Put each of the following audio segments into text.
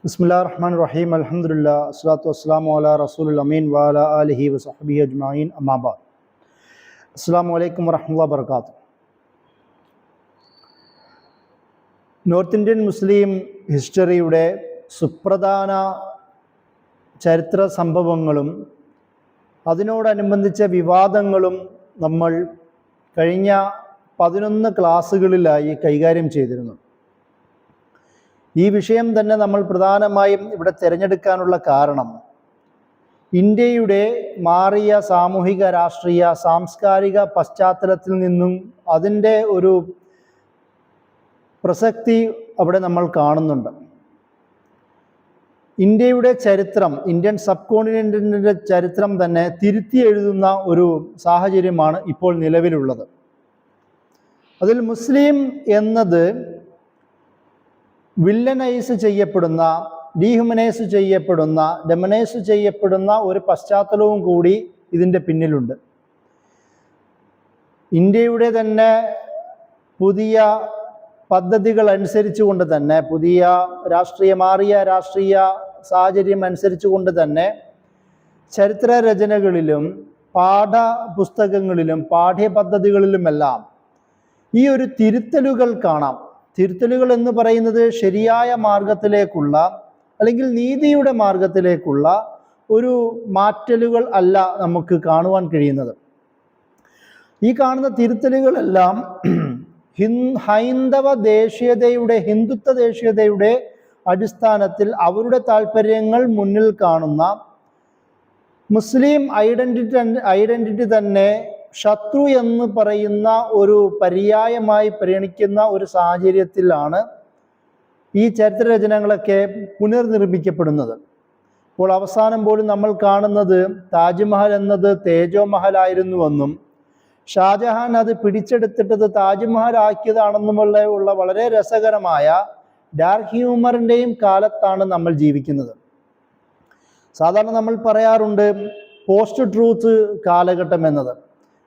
ബിസ്മില്ലാഹിർ റഹ്മാനിർ റഹീം അൽഹംദുലില്ലാ അസ്സലാത്തു വസ്സലാമു അലാ റസൂലിൽ അമീൻ വഅലാ ആലിഹി വസഹ്ബിഹി അജ്മഈൻ അമ്മാ ബഅദ്. അസ്സലാമു അലൈക്കും വറഹ്മത്തുള്ളാഹി വബറകാതുഹു. നോർത്ത് ഇന്ത്യൻ മുസ്ലിം ഹിസ്റ്ററിയുടെ സുപ്രധാന ചരിത്ര സംഭവങ്ങളും അതിനോടനുബന്ധിച്ച വിവാദങ്ങളും നമ്മൾ കഴിഞ്ഞ 11 ക്ലാസ്സുകളിലായി കൈകാര്യം ചെയ്തിരുന്നു. ഈ വിഷയം തന്നെ നമ്മൾ പ്രധാനമായും ഇവിടെ തിരഞ്ഞെടുക്കാനുള്ള കാരണം ഇന്ത്യയുടെ മാറിയ സാമൂഹിക, രാഷ്ട്രീയ, സാംസ്കാരിക പശ്ചാത്തലത്തിൽ നിന്നും അതിൻ്റെ ഒരു പ്രസക്തി അവിടെ നമ്മൾ കാണുന്നുണ്ട്. ഇന്ത്യയുടെ ചരിത്രം, ഇന്ത്യൻ സബ് കോണ്ടിനെൻറ്റിൻ്റെ ചരിത്രം തന്നെ തിരുത്തി എഴുതുന്ന ഒരു സാഹചര്യമാണ് ഇപ്പോൾ നിലവിലുള്ളത്. അതിൽ മുസ്ലിം എന്നത് വില്ലനൈസ് ചെയ്യപ്പെടുന്ന, ഡീഹ്യൂമനൈസ് ചെയ്യപ്പെടുന്ന, ഡെമനൈസ് ചെയ്യപ്പെടുന്ന ഒരു പശ്ചാത്തലവും കൂടി ഇതിൻ്റെ പിന്നിലുണ്ട്. ഇന്ത്യയുടെ തന്നെ പുതിയ പദ്ധതികൾ അനുസരിച്ചുകൊണ്ട് തന്നെ, പുതിയ മാറിയ രാഷ്ട്രീയ സാഹചര്യം അനുസരിച്ചുകൊണ്ട് തന്നെ ചരിത്ര രചനകളിലും പാഠപുസ്തകങ്ങളിലും പാഠ്യപദ്ധതികളിലുമെല്ലാം ഈ ഒരു തിരുത്തലുകൾ കാണാം. തിരുത്തലുകൾ എന്ന് പറയുന്നത് ശരിയായ മാർഗത്തിലേക്കുള്ള, അല്ലെങ്കിൽ നീതിയുടെ മാർഗത്തിലേക്കുള്ള ഒരു മാറ്റലുകൾ അല്ല നമുക്ക് കാണുവാൻ കഴിയുന്നത്. ഈ കാണുന്ന തിരുത്തലുകളെല്ലാം ഹൈന്ദവ ദേശീയതയുടെ, ഹിന്ദുത്വ ദേശീയതയുടെ അടിസ്ഥാനത്തിൽ അവരുടെ താല്പര്യങ്ങൾ മുന്നിൽ കാണുന്ന മുസ്ലിം ഐഡന്റിറ്റി തന്നെ ശത്രു എന്ന് പറയുന്ന ഒരു പര്യായമായി പരിഗണിക്കുന്ന ഒരു സാഹചര്യത്തിലാണ് ഈ ചരിത്രരചനകളൊക്കെ പുനർനിർമ്മിക്കപ്പെടുന്നത്. അപ്പോൾ അവസാനം പോലും നമ്മൾ കാണുന്നത് താജ്മഹൽ എന്നത് തേജോ മഹലായിരുന്നുവെന്നും ഷാജഹാൻ അത് പിടിച്ചെടുത്തിട്ടത് താജ്മഹൽ ആക്കിയതാണെന്നുമുള്ള വളരെ രസകരമായ ഡാർക്ക് ഹ്യൂമറിൻ്റെയും കാലത്താണ് നമ്മൾ ജീവിക്കുന്നത്. സാധാരണ നമ്മൾ പറയാറുണ്ട് പോസ്റ്റ് ട്രൂത്ത് കാലഘട്ടം എന്നത്,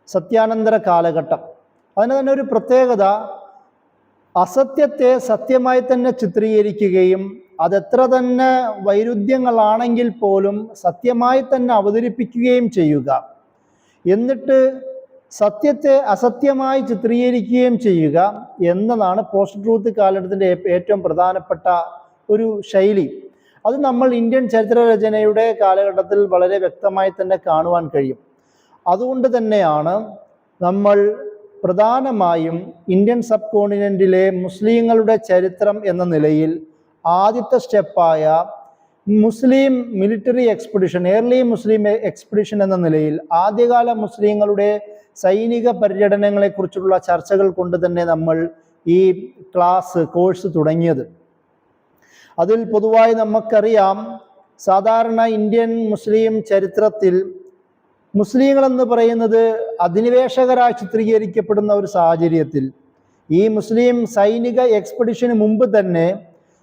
സത്യാനന്തര കാലഘട്ടം. അതിന് തന്നെ ഒരു പ്രത്യേകത, അസത്യത്തെ സത്യമായി തന്നെ ചിത്രീകരിക്കുകയും അതെത്ര തന്നെ വൈരുദ്ധ്യങ്ങളാണെങ്കിൽ പോലും സത്യമായി തന്നെ അവതരിപ്പിക്കുകയും ചെയ്യുക, എന്നിട്ട് സത്യത്തെ അസത്യമായി ചിത്രീകരിക്കുകയും ചെയ്യുക എന്നതാണ് പോസ്റ്റ് ട്രൂത്ത് കാലഘട്ടത്തിൻ്റെ ഏറ്റവും പ്രധാനപ്പെട്ട ഒരു ശൈലി. അത് നമ്മൾ ഇന്ത്യൻ ചരിത്രരചനയുടെ കാലഘട്ടത്തിൽ വളരെ വ്യക്തമായി തന്നെ കാണുവാൻ കഴിയും. അതുകൊണ്ട് തന്നെയാണ് നമ്മൾ പ്രധാനമായും ഇന്ത്യൻ സബ് കോണ്ടിനെൻറ്റിലെ മുസ്ലിങ്ങളുടെ ചരിത്രം എന്ന നിലയിൽ ആദ്യത്തെ സ്റ്റെപ്പായ മുസ്ലിം മിലിറ്ററി എക്സ്പെഡിഷൻ, ഏർലി മുസ്ലിം എക്സ്പെഡിഷൻ എന്ന നിലയിൽ ആദ്യകാല മുസ്ലിങ്ങളുടെ സൈനിക പര്യടനങ്ങളെക്കുറിച്ചുള്ള ചർച്ചകൾ കൊണ്ട് തന്നെ നമ്മൾ ഈ കോഴ്സ് തുടങ്ങിയത്. അതിൽ പൊതുവായി നമുക്കറിയാം, സാധാരണ ഇന്ത്യൻ മുസ്ലിം ചരിത്രത്തിൽ മുസ്ലിങ്ങളെന്ന് പറയുന്നത് അധിനിവേശകരായി ചിത്രീകരിക്കപ്പെടുന്ന ഒരു സാഹചര്യത്തിൽ ഈ മുസ്ലിം സൈനിക എക്സ്പെഡിഷന് മുമ്പ് തന്നെ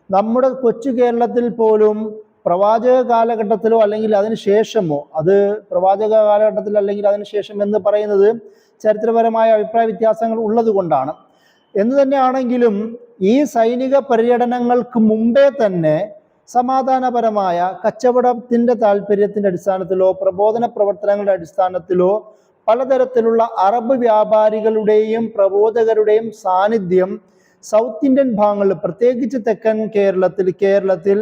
നമ്മുടെ കൊച്ചു കേരളത്തിൽ പോലും പ്രവാചക കാലഘട്ടത്തിലോ അല്ലെങ്കിൽ അതിനുശേഷമോ, അത് പ്രവാചക കാലഘട്ടത്തിൽ അല്ലെങ്കിൽ അതിനുശേഷം എന്ന് പറയുന്നത് ചരിത്രപരമായ അഭിപ്രായ വ്യത്യാസങ്ങൾ ഉള്ളത് കൊണ്ടാണ്. എന്ന് തന്നെയാണെങ്കിലും ഈ സൈനിക പര്യടനങ്ങൾക്ക് മുമ്പേ തന്നെ സമാധാനപരമായ കച്ചവടത്തിൻ്റെ താല്പര്യത്തിൻ്റെ അടിസ്ഥാനത്തിലോ പ്രബോധന പ്രവർത്തനങ്ങളുടെ അടിസ്ഥാനത്തിലോ പലതരത്തിലുള്ള അറബ് വ്യാപാരികളുടെയും പ്രബോധകരുടെയും സാന്നിധ്യം സൗത്ത് ഇന്ത്യൻ ഭാഗങ്ങളിൽ, പ്രത്യേകിച്ച് തെക്കൻ കേരളത്തിൽ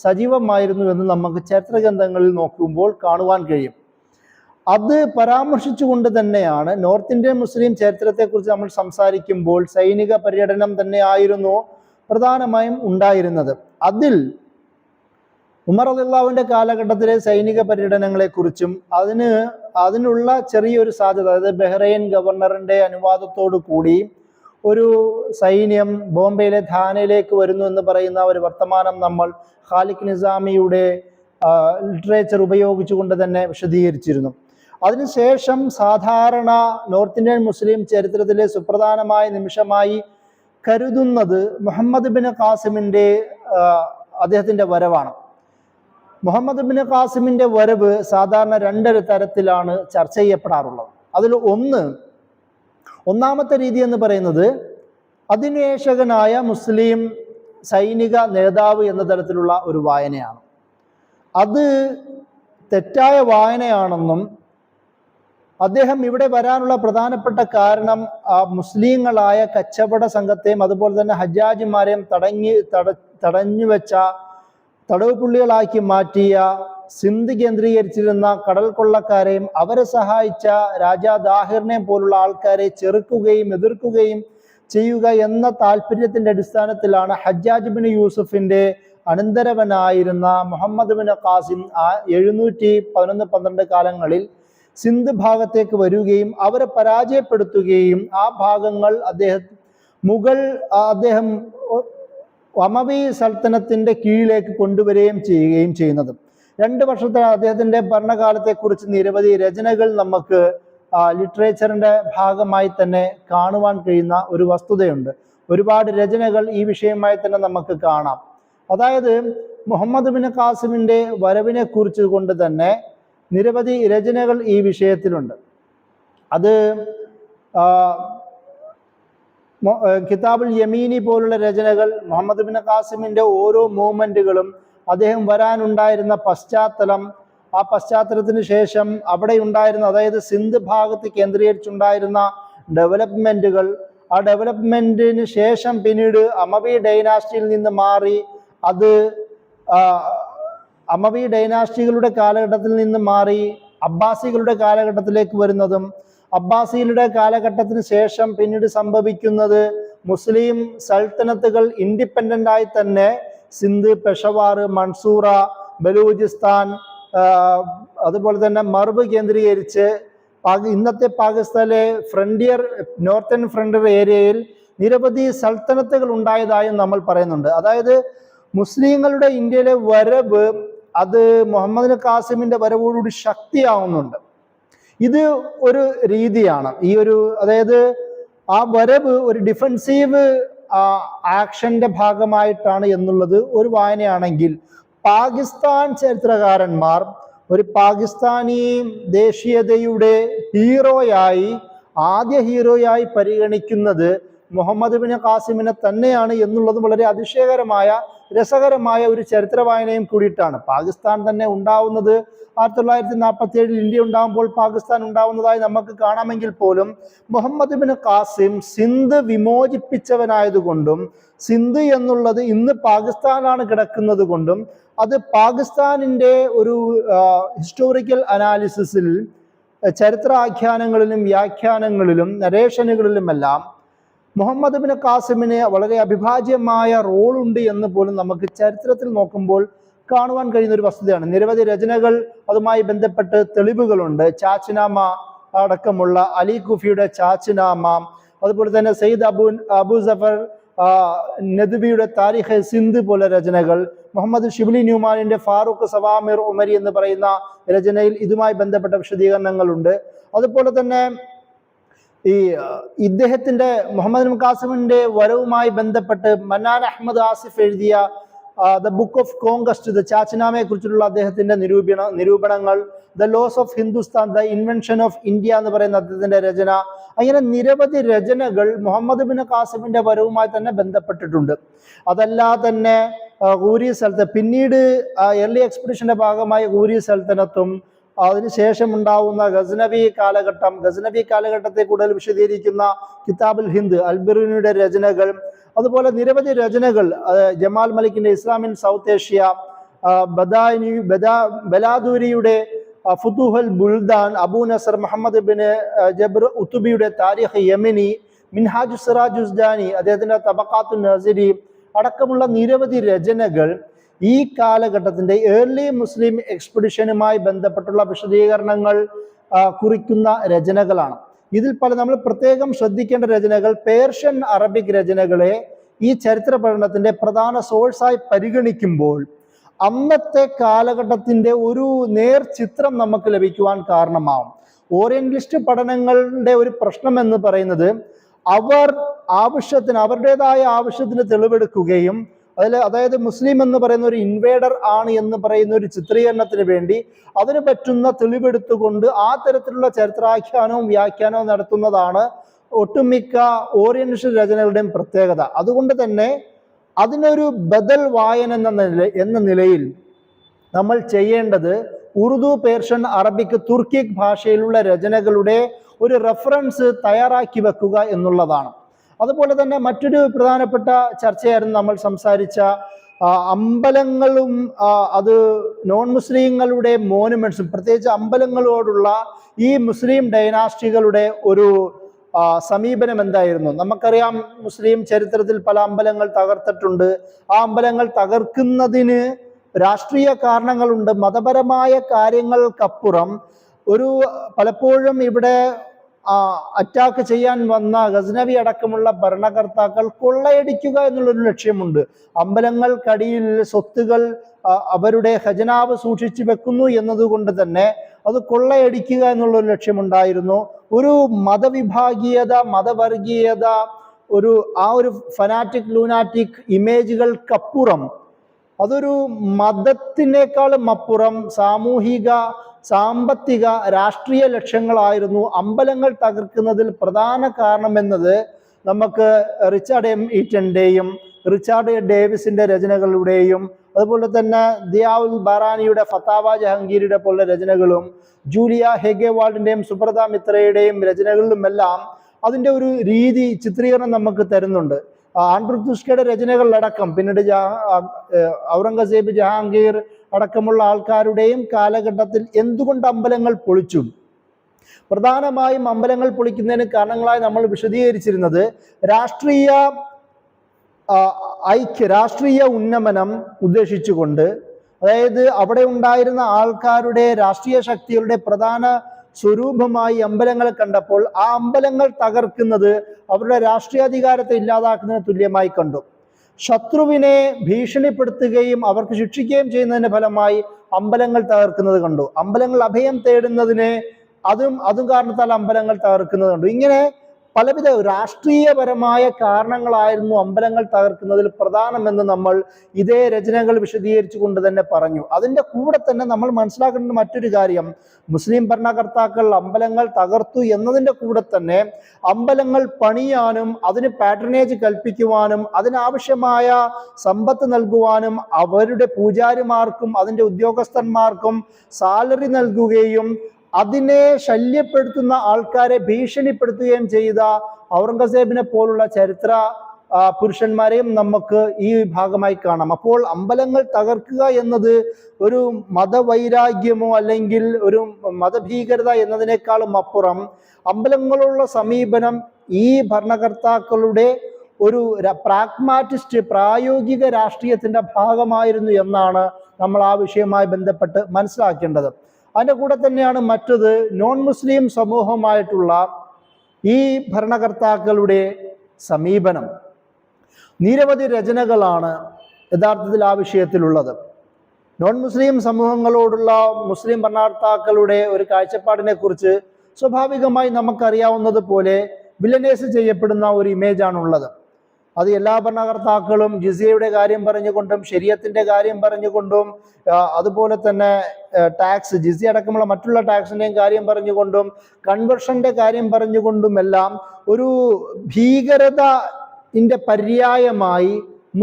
സജീവമായിരുന്നു എന്ന് നമുക്ക് ചരിത്ര ഗ്രന്ഥങ്ങളിൽ നോക്കുമ്പോൾ കാണുവാൻ കഴിയും. അത് പരാമർശിച്ചുകൊണ്ട് തന്നെയാണ് നോർത്ത് ഇന്ത്യൻ മുസ്ലിം ചരിത്രത്തെക്കുറിച്ച് നമ്മൾ സംസാരിക്കുമ്പോൾ സൈനിക പര്യടനം തന്നെയായിരുന്നു പ്രധാനമായും ഉണ്ടായിരുന്നത്. അതിൽ ഉമർ റളിയല്ലാഹുവിന്റെ കാലഘട്ടത്തിലെ സൈനിക പര്യടനങ്ങളെക്കുറിച്ചും അതിനുള്ള ചെറിയൊരു സാധ്യത, അതായത് ബഹ്റൈൻ ഗവർണറിന്റെ അനുവാദത്തോടു കൂടി ഒരു സൈന്യം ബോംബെയിലെ ധാനയിലേക്ക് വരുന്നു എന്ന് പറയുന്ന ഒരു വർത്തമാനം നമ്മൾ ഖാലിഖ് നിസാമിയുടെ ലിറ്ററേച്ചർ ഉപയോഗിച്ചുകൊണ്ട് തന്നെ വിശദീകരിച്ചിരുന്നു. അതിനുശേഷം സാധാരണ നോർത്ത് ഇന്ത്യൻ മുസ്ലിം ചരിത്രത്തിലെ സുപ്രധാനമായ നിമിഷമായി കരുതുന്നത് മുഹമ്മദ് ബിൻ ഖാസിമിൻ്റെ അദ്ദേഹത്തിൻ്റെ വരവാണ്. മുഹമ്മദ് ബിൻ ഖാസിമിൻ്റെ വരവ് സാധാരണ 2 തരത്തിലാണ് ചർച്ച ചെയ്യപ്പെടാറുള്ളത്. അതിൽ ഒന്നാമത്തെ രീതി എന്ന് പറയുന്നത് അധിനിവേശകനായ മുസ്ലിം സൈനിക നേതാവ് എന്ന തരത്തിലുള്ള ഒരു വായനയാണ്. അത് തെറ്റായ വായനയാണെന്നും അദ്ദേഹം ഇവിടെ വരാനുള്ള പ്രധാനപ്പെട്ട കാരണം മുസ്ലിങ്ങളായ കച്ചവട സംഘത്തെയും അതുപോലെ തന്നെ ഹജ്ജാജിമാരെയും തടഞ്ഞു വെച്ച തടവ് പുള്ളികളാക്കി മാറ്റിയ സിന്ധ് കേന്ദ്രീകരിച്ചിരുന്ന കടൽ കൊള്ളക്കാരെയും അവരെ സഹായിച്ച രാജാ ദാഹിറിനെ പോലുള്ള ആൾക്കാരെ ചെറുക്കുകയും എതിർക്കുകയും ചെയ്യുക എന്ന താല്പര്യത്തിന്റെ അടിസ്ഥാനത്തിലാണ് ഹജ്ജാജ് ബിൻ യൂസുഫിന്റെ അനന്തരവനായിരുന്ന മുഹമ്മദ് ബിൻ ഖാസിം 711-12 കാലങ്ങളിൽ സിന്ധ് ഭാഗത്തേക്ക് വരികയും അവരെ പരാജയപ്പെടുത്തുകയും ആ ഭാഗങ്ങൾ അദ്ദേഹം അമവി സൽത്തനത്തിന്റെ കീഴിലേക്ക് കൊണ്ടുവരികയും ചെയ്യുന്നത്. 2 വർഷത്തെ അദ്ദേഹത്തിന്റെ ഭരണകാലത്തെക്കുറിച്ച് നിരവധി രചനകൾ നമുക്ക് ലിറ്ററേച്ചറിന്റെ ഭാഗമായി തന്നെ കാണുവാൻ കഴിയുന്ന ഒരു വസ്തുതയുണ്ട്. ഒരുപാട് രചനകൾ ഈ വിഷയമായി തന്നെ നമുക്ക് കാണാം. അതായത് മുഹമ്മദ് ബിൻ ഖാസിമിന്റെ വരവിനെ കുറിച്ച് കൊണ്ട് തന്നെ നിരവധി രചനകൾ ഈ വിഷയത്തിലുണ്ട്. അത് കിതാബുൽ യമീനി പോലുള്ള രചനകൾ മുഹമ്മദ് ബിൻ ഖാസിമിന്റെ ഓരോ മൂവ്മെന്റുകളും, അദ്ദേഹം വരാനുണ്ടായിരുന്ന പശ്ചാത്തലം, ആ പശ്ചാത്തലത്തിന് ശേഷം അവിടെ ഉണ്ടായിരുന്ന, അതായത് സിന്ധ് ഭാഗത്ത് കേന്ദ്രീകരിച്ചുണ്ടായിരുന്ന ഡെവലപ്മെന്റുകൾ, ആ ഡെവലപ്മെന്റിന് ശേഷം പിന്നീട് അമവി ഡൈനാസ്റ്റിയിൽ നിന്ന് മാറി അത് അമവി ഡൈനാസ്റ്റികളുടെ കാലഘട്ടത്തിൽ നിന്ന് മാറി അബ്ബാസികളുടെ കാലഘട്ടത്തിലേക്ക് വരുന്നതും, അബ്ബാസികളുടെ കാലഘട്ടത്തിന് ശേഷം പിന്നീട് സംഭവിക്കുന്നത് മുസ്ലിം സൽത്തനത്തുകൾ ഇൻഡിപെൻഡന്റ് ആയി തന്നെ സിന്ധ്, പെഷവാർ, മൻസൂറ, ബലൂചിസ്ഥാൻ, അതുപോലെ തന്നെ മർബ് കേന്ദ്രീകരിച്ച് ഇന്നത്തെ പാകിസ്ഥാനിലെ നോർത്തേൺ ഫ്രണ്ടിയർ ഏരിയയിൽ നിരവധി സൽത്തനത്തുകൾ ഉണ്ടായതായും നമ്മൾ പറയുന്നുണ്ട്. അതായത് മുസ്ലിങ്ങളുടെ ഇന്ത്യയിലെ വരവ് അത് മുഹമ്മദ് ഖാസിമിന്റെ വരവോടുകൂടി ശക്തിയാവുന്നുണ്ട്. ഇത് ഒരു രീതിയാണ്. അതായത് ആ വരവ് ഒരു ഡിഫൻസീവ് ആക്ഷന്റെ ഭാഗമായിട്ടാണ് എന്നുള്ളത് ഒരു വായനയാണെങ്കിൽ, പാകിസ്ഥാൻ ചരിത്രകാരന്മാർ ഒരു പാകിസ്ഥാനി ദേശീയതയുടെ ആദ്യ ഹീറോയായി പരിഗണിക്കുന്നത് മുഹമ്മദ് ബിൻ ഖാസിമിനെ തന്നെയാണ് എന്നുള്ളത് വളരെ അതിശയകരമായ രസകരമായ ഒരു ചരിത്ര വായനയും കൂടിയിട്ടാണ്. പാകിസ്ഥാൻ തന്നെ ഉണ്ടാവുന്നത് 1947 ഇന്ത്യ ഉണ്ടാകുമ്പോൾ പാകിസ്ഥാൻ ഉണ്ടാവുന്നതായി നമുക്ക് കാണാമെങ്കിൽ പോലും മുഹമ്മദ് ബിൻ ഖാസിം സിന്ധ് വിമോചിപ്പിച്ചവനായതുകൊണ്ടും സിന്ധ് എന്നുള്ളത് ഇന്ന് പാകിസ്ഥാനാണ് കിടക്കുന്നത് കൊണ്ടും അത് പാകിസ്ഥാനിന്റെ ഒരു ഹിസ്റ്റോറിക്കൽ അനാലിസിസിൽ, ചരിത്രാഖ്യാനങ്ങളിലും വ്യാഖ്യാനങ്ങളിലും നരേഷനുകളിലുമെല്ലാം മുഹമ്മദ് ബിൻ ഖാസിമിന് വളരെ അവിഭാജ്യമായ റോളുണ്ട് എന്ന് പോലും നമുക്ക് ചരിത്രത്തിൽ നോക്കുമ്പോൾ കാണുവാൻ കഴിയുന്ന ഒരു വസ്തുതയാണ്. നിരവധി രചനകൾ അതുമായി ബന്ധപ്പെട്ട് തെളിവുകളുണ്ട്. ചാച്ചിനാമ അടക്കമുള്ള അലി കുഫിയുടെ ചാച്ചിനാമ, അതുപോലെ തന്നെ സയ്യിദ് അബു സഫർ നദ്വിയുടെ താരിഖ് സിന്ധ് പോലെ രചനകൾ, മുഹമ്മദ് ഷിബ്ലി ന്യൂമാനിന്റെ ഫാറൂഖ് സവാമിർ ഉമരി എന്ന് പറയുന്ന രചനയിൽ ഇതുമായി ബന്ധപ്പെട്ട വിശദീകരണങ്ങളുണ്ട്. അതുപോലെ തന്നെ ഇദ്ദേഹത്തിന്റെ മുഹമ്മദ് ബിൻ ഖാസിമിന്റെ വരവുമായി ബന്ധപ്പെട്ട് മന്നാൻ അഹമ്മദ് ആസിഫ് എഴുതിയ the book of conquest, the ചാച്ചിനാമയെ കുറിച്ചുള്ള അദ്ദേഹത്തിന്റെ നിരൂപണങ്ങൾ, the loss of Hindustan, the invention of India എന്ന് പറയുന്ന അദ്ദേഹത്തിന്റെ രചന, അങ്ങനെ നിരവധി രചനകൾ മുഹമ്മദ് ബിൻ ഖാസിമിന്റെ വരവുമായി തന്നെ ബന്ധപ്പെട്ടിട്ടുണ്ട്. അതല്ലാതെ തന്നെ ഗൂരി സൽത്തനത്ത്, പിന്നീട് എർലി എക്സ്പെഡിഷന്റെ ഭാഗമായി ഗൂരി സൽത്തനത്തും അതിനുശേഷം ഉണ്ടാവുന്ന ഗസ്നവി കാലഘട്ടത്തെ കൂടുതൽ വിശദീകരിക്കുന്ന കിതാബുൽ ഹിന്ദ്, അൽബിറുനിയുടെ രചനകൾ, അതുപോലെ നിരവധി രചനകൾ, ജമാൽ മലിക്കിന്റെ ഇസ്ലാമിൻ സൗത്ത് ഏഷ്യ, ബലാദൂരിയുടെ ഫുതുഹൽ ബുൽദാൻ, Abu Nasr Muhammad bin Jabr ഉത്തുബിയുടെ താരിഖ് യമനി, മിൻഹാജു സിറാജുസ്ജാനി അദ്ദേഹത്തിന്റെ തബഖാത്തു നസിരി അടക്കമുള്ള നിരവധി രചനകൾ ഈ കാലഘട്ടത്തിന്റെ ഏർലി മുസ്ലിം എക്സ്പെഡിഷനുമായി ബന്ധപ്പെട്ടുള്ള വിശദീകരണങ്ങൾ കുറിക്കുന്ന രചനകളാണ്. ഇതിൽ പല നമ്മൾ പ്രത്യേകം ശ്രദ്ധിക്കേണ്ട രചനകൾ പേർഷ്യൻ അറബിക് രചനകളെ ഈ ചരിത്ര പഠനത്തിന്റെ പ്രധാന സോഴ്സായി പരിഗണിക്കുമ്പോൾ അന്നത്തെ കാലഘട്ടത്തിന്റെ ഒരു നേർചിത്രം നമുക്ക് ലഭിക്കുവാൻ കാരണമാവും. ഓറിയന്റലിസ്റ്റ് പഠനങ്ങളുടെ ഒരു പ്രശ്നം എന്ന് പറയുന്നത് അവർ അവരുടേതായ ആവശ്യത്തിന് തെളിവെടുക്കുകയും അതായത് മുസ്ലിം എന്ന് പറയുന്ന ഒരു ഇൻവേഡർ ആണ് എന്ന് പറയുന്ന ഒരു ചിത്രീകരണത്തിന് വേണ്ടി അതിന് പറ്റുന്ന തെളിവെടുത്തുകൊണ്ട് ആ തരത്തിലുള്ള ചരിത്രാഖ്യാനവും വ്യാഖ്യാനവും നടത്തുന്നതാണ് ഒട്ടുമിക്ക ഓറിയന്റലിസ്റ്റ് രചനകളുടെയും പ്രത്യേകത. അതുകൊണ്ട് തന്നെ അതിനൊരു ബദൽ വായന എന്ന നിലയിൽ നമ്മൾ ചെയ്യേണ്ടത് ഉറുദു, പേർഷ്യൻ, അറബിക്, തുർക്കിക് ഭാഷയിലുള്ള രചനകളുടെ ഒരു റെഫറൻസ് തയ്യാറാക്കി വെക്കുക എന്നുള്ളതാണ്. അതുപോലെ തന്നെ മറ്റൊരു പ്രധാനപ്പെട്ട ചർച്ചയായിരുന്നു നമ്മൾ സംസാരിച്ച അമ്പലങ്ങളും അത് നോൺ മുസ്ലിങ്ങളുടെ മോനുമെന്റ്സും, പ്രത്യേകിച്ച് അമ്പലങ്ങളോടുള്ള ഈ മുസ്ലിം ഡൈനാസ്റ്റികളുടെ ഒരു സമീപനം എന്തായിരുന്നു. നമുക്കറിയാം, മുസ്ലിം ചരിത്രത്തിൽ പല അമ്പലങ്ങൾ തകർത്തിട്ടുണ്ട്. ആ അമ്പലങ്ങൾ തകർക്കുന്നതിന് രാഷ്ട്രീയ കാരണങ്ങളുണ്ട്. മതപരമായ കാര്യങ്ങൾക്കപ്പുറം പലപ്പോഴും ഇവിടെ അറ്റാക്ക് ചെയ്യാൻ വന്ന ഗസ്നവി അടക്കമുള്ള ഭരണകർത്താക്കൾ കൊള്ളയടിക്കുക എന്നുള്ളൊരു ലക്ഷ്യമുണ്ട്. അമ്പലങ്ങൾക്കടിയിൽ സ്വത്തുകൾ അവരുടെ ഖജനാവ് സൂക്ഷിച്ചു വെക്കുന്നു എന്നതുകൊണ്ട് തന്നെ അത് കൊള്ളയടിക്കുക എന്നുള്ളൊരു ലക്ഷ്യമുണ്ടായിരുന്നു. ഒരു മതവിഭാഗീയത, മതവർഗീയത, ഒരു ഫനാറ്റിക് ലൂനാറ്റിക് ഇമേജുകൾക്കപ്പുറം, അതൊരു മതത്തിനേക്കാളും അപ്പുറം സാമൂഹിക, സാമ്പത്തിക, രാഷ്ട്രീയ ലക്ഷ്യങ്ങളായിരുന്നു അമ്പലങ്ങൾ തകർക്കുന്നതിൽ പ്രധാന കാരണമെന്നത് നമുക്ക് റിച്ചാർഡ് എം ഈറ്റന്റെയും റിച്ചാർഡ് ഡേവിസിന്റെ രചനകളുടെയും അതുപോലെ തന്നെ ദിയാഉൽ ബറാനിയുടെ ഫത്താവ ജഹാംഗീരിയുടെ പോലുള്ള രചനകളും ജൂലിയ ഹെഗേവാൾഡിന്റെയും സുബ്രത മിത്രയുടെയും രചനകളിലുമെല്ലാം അതിൻ്റെ ഒരു രീതി, ചിത്രീകരണം നമുക്ക് തരുന്നുണ്ട്. ആൻഡ്രൂ തുസ്കയുടെ രചനകളിലടക്കം പിന്നീട് ഔറംഗസേബ്, ജഹാംഗീർ അടക്കമുള്ള ആൾക്കാരുടെയും കാലഘട്ടത്തിൽ എന്തുകൊണ്ട് അമ്പലങ്ങൾ പൊളിച്ചു, പ്രധാനമായും അമ്പലങ്ങൾ പൊളിക്കുന്നതിന് കാരണങ്ങളായി നമ്മൾ വിശദീകരിച്ചിരുന്നത് രാഷ്ട്രീയ ഉന്നമനം ഉദ്ദേശിച്ചുകൊണ്ട്, അതായത് അവിടെ ഉണ്ടായിരുന്ന ആൾക്കാരുടെ രാഷ്ട്രീയ ശക്തികളുടെ പ്രധാന സ്വരൂപമായി അമ്പലങ്ങളെ കണ്ടപ്പോൾ ആ അമ്പലങ്ങൾ തകർക്കുന്നത് അവരുടെ രാഷ്ട്രീയാധികാരത്തെ ഇല്ലാതാക്കുന്നതിന് തുല്യമായി കണ്ടു. ശത്രുവിനെ ഭീഷണിപ്പെടുത്തുകയും അവർക്ക് ശിക്ഷിക്കുകയും ചെയ്യുന്നതിന്റെ ഫലമായി അമ്പലങ്ങൾ തകർക്കുന്നത് കണ്ടു. അമ്പലങ്ങൾ അഭയം തേടുന്നതിന് അതും കാരണത്താൽ അമ്പലങ്ങൾ തകർക്കുന്നത് കണ്ടു. ഇങ്ങനെ പലവിധ രാഷ്ട്രീയപരമായ കാരണങ്ങളായിരുന്നു അമ്പലങ്ങൾ തകർക്കുന്നതിൽ പ്രധാനമെന്ന് നമ്മൾ ഇതേ രചനകൾ വിശദീകരിച്ചു കൊണ്ട് തന്നെ പറഞ്ഞു. അതിൻ്റെ കൂടെ തന്നെ നമ്മൾ മനസ്സിലാക്കേണ്ട മറ്റൊരു കാര്യം, മുസ്ലിം ഭരണകർത്താക്കൾ അമ്പലങ്ങൾ തകർത്തു എന്നതിൻ്റെ കൂടെ തന്നെ അമ്പലങ്ങൾ പണിയാനും അതിന് പാട്രണേജ് കൽപ്പിക്കുവാനും അതിനാവശ്യമായ സമ്പത്ത് നൽകുവാനും അവരുടെ പൂജാരിമാർക്കും അതിൻ്റെ ഉദ്യോഗസ്ഥന്മാർക്കും സാലറി നൽകുകയും അതിനെ ശല്യപ്പെടുത്തുന്ന ആൾക്കാരെ ഭീഷണിപ്പെടുത്തുകയും ചെയ്ത ഔറംഗസേബിനെ പോലുള്ള ചരിത്ര പുരുഷന്മാരെയും നമുക്ക് ഈ ഭാഗമായി കാണാം. അപ്പോൾ അമ്പലങ്ങൾ തകർക്കുക എന്നത് ഒരു മതവൈരാഗ്യമോ അല്ലെങ്കിൽ ഒരു മതഭീകരത എന്നതിനേക്കാളും അപ്പുറം അമ്പലങ്ങളുള്ള സമീപനം ഈ ഭരണകർത്താക്കളുടെ ഒരു പ്രാഗ്മാറ്റിസ്റ്റ്, പ്രായോഗിക രാഷ്ട്രീയത്തിന്റെ ഭാഗമായിരുന്നു എന്നാണ് നമ്മൾ ആ വിഷയവുമായി ബന്ധപ്പെട്ട് മനസ്സിലാക്കേണ്ടത്. അതിൻ്റെ കൂടെ തന്നെയാണ് മറ്റത്, നോൺ മുസ്ലിം സമൂഹമായിട്ടുള്ള ഈ ഭരണകർത്താക്കളുടെ സമീപനം. നിരവധി രചനകളാണ് യഥാർത്ഥത്തിൽ ആ വിഷയത്തിലുള്ളത്. നോൺ മുസ്ലിം സമൂഹങ്ങളോടുള്ള മുസ്ലിം ഭരണകർത്താക്കളുടെ ഒരു കാഴ്ചപ്പാടിനെ കുറിച്ച് സ്വാഭാവികമായി നമുക്കറിയാവുന്നത് പോലെ വില്ലനൈസ് ചെയ്യപ്പെടുന്ന ഒരു ഇമേജാണുള്ളത്. അത് എല്ലാ ഭരണകർത്താക്കളും ജിസിയയുടെ കാര്യം പറഞ്ഞുകൊണ്ടും ശരീഅത്തിന്റെ കാര്യം പറഞ്ഞുകൊണ്ടും അതുപോലെ തന്നെ ടാക്സ്, ജിസിയ അടക്കമുള്ള മറ്റുള്ള ടാക്സിന്റെയും കാര്യം പറഞ്ഞുകൊണ്ടും കൺവെർഷന്റെ കാര്യം പറഞ്ഞുകൊണ്ടുമെല്ലാം ഒരു ഭീകരതയുടെ പര്യായമായി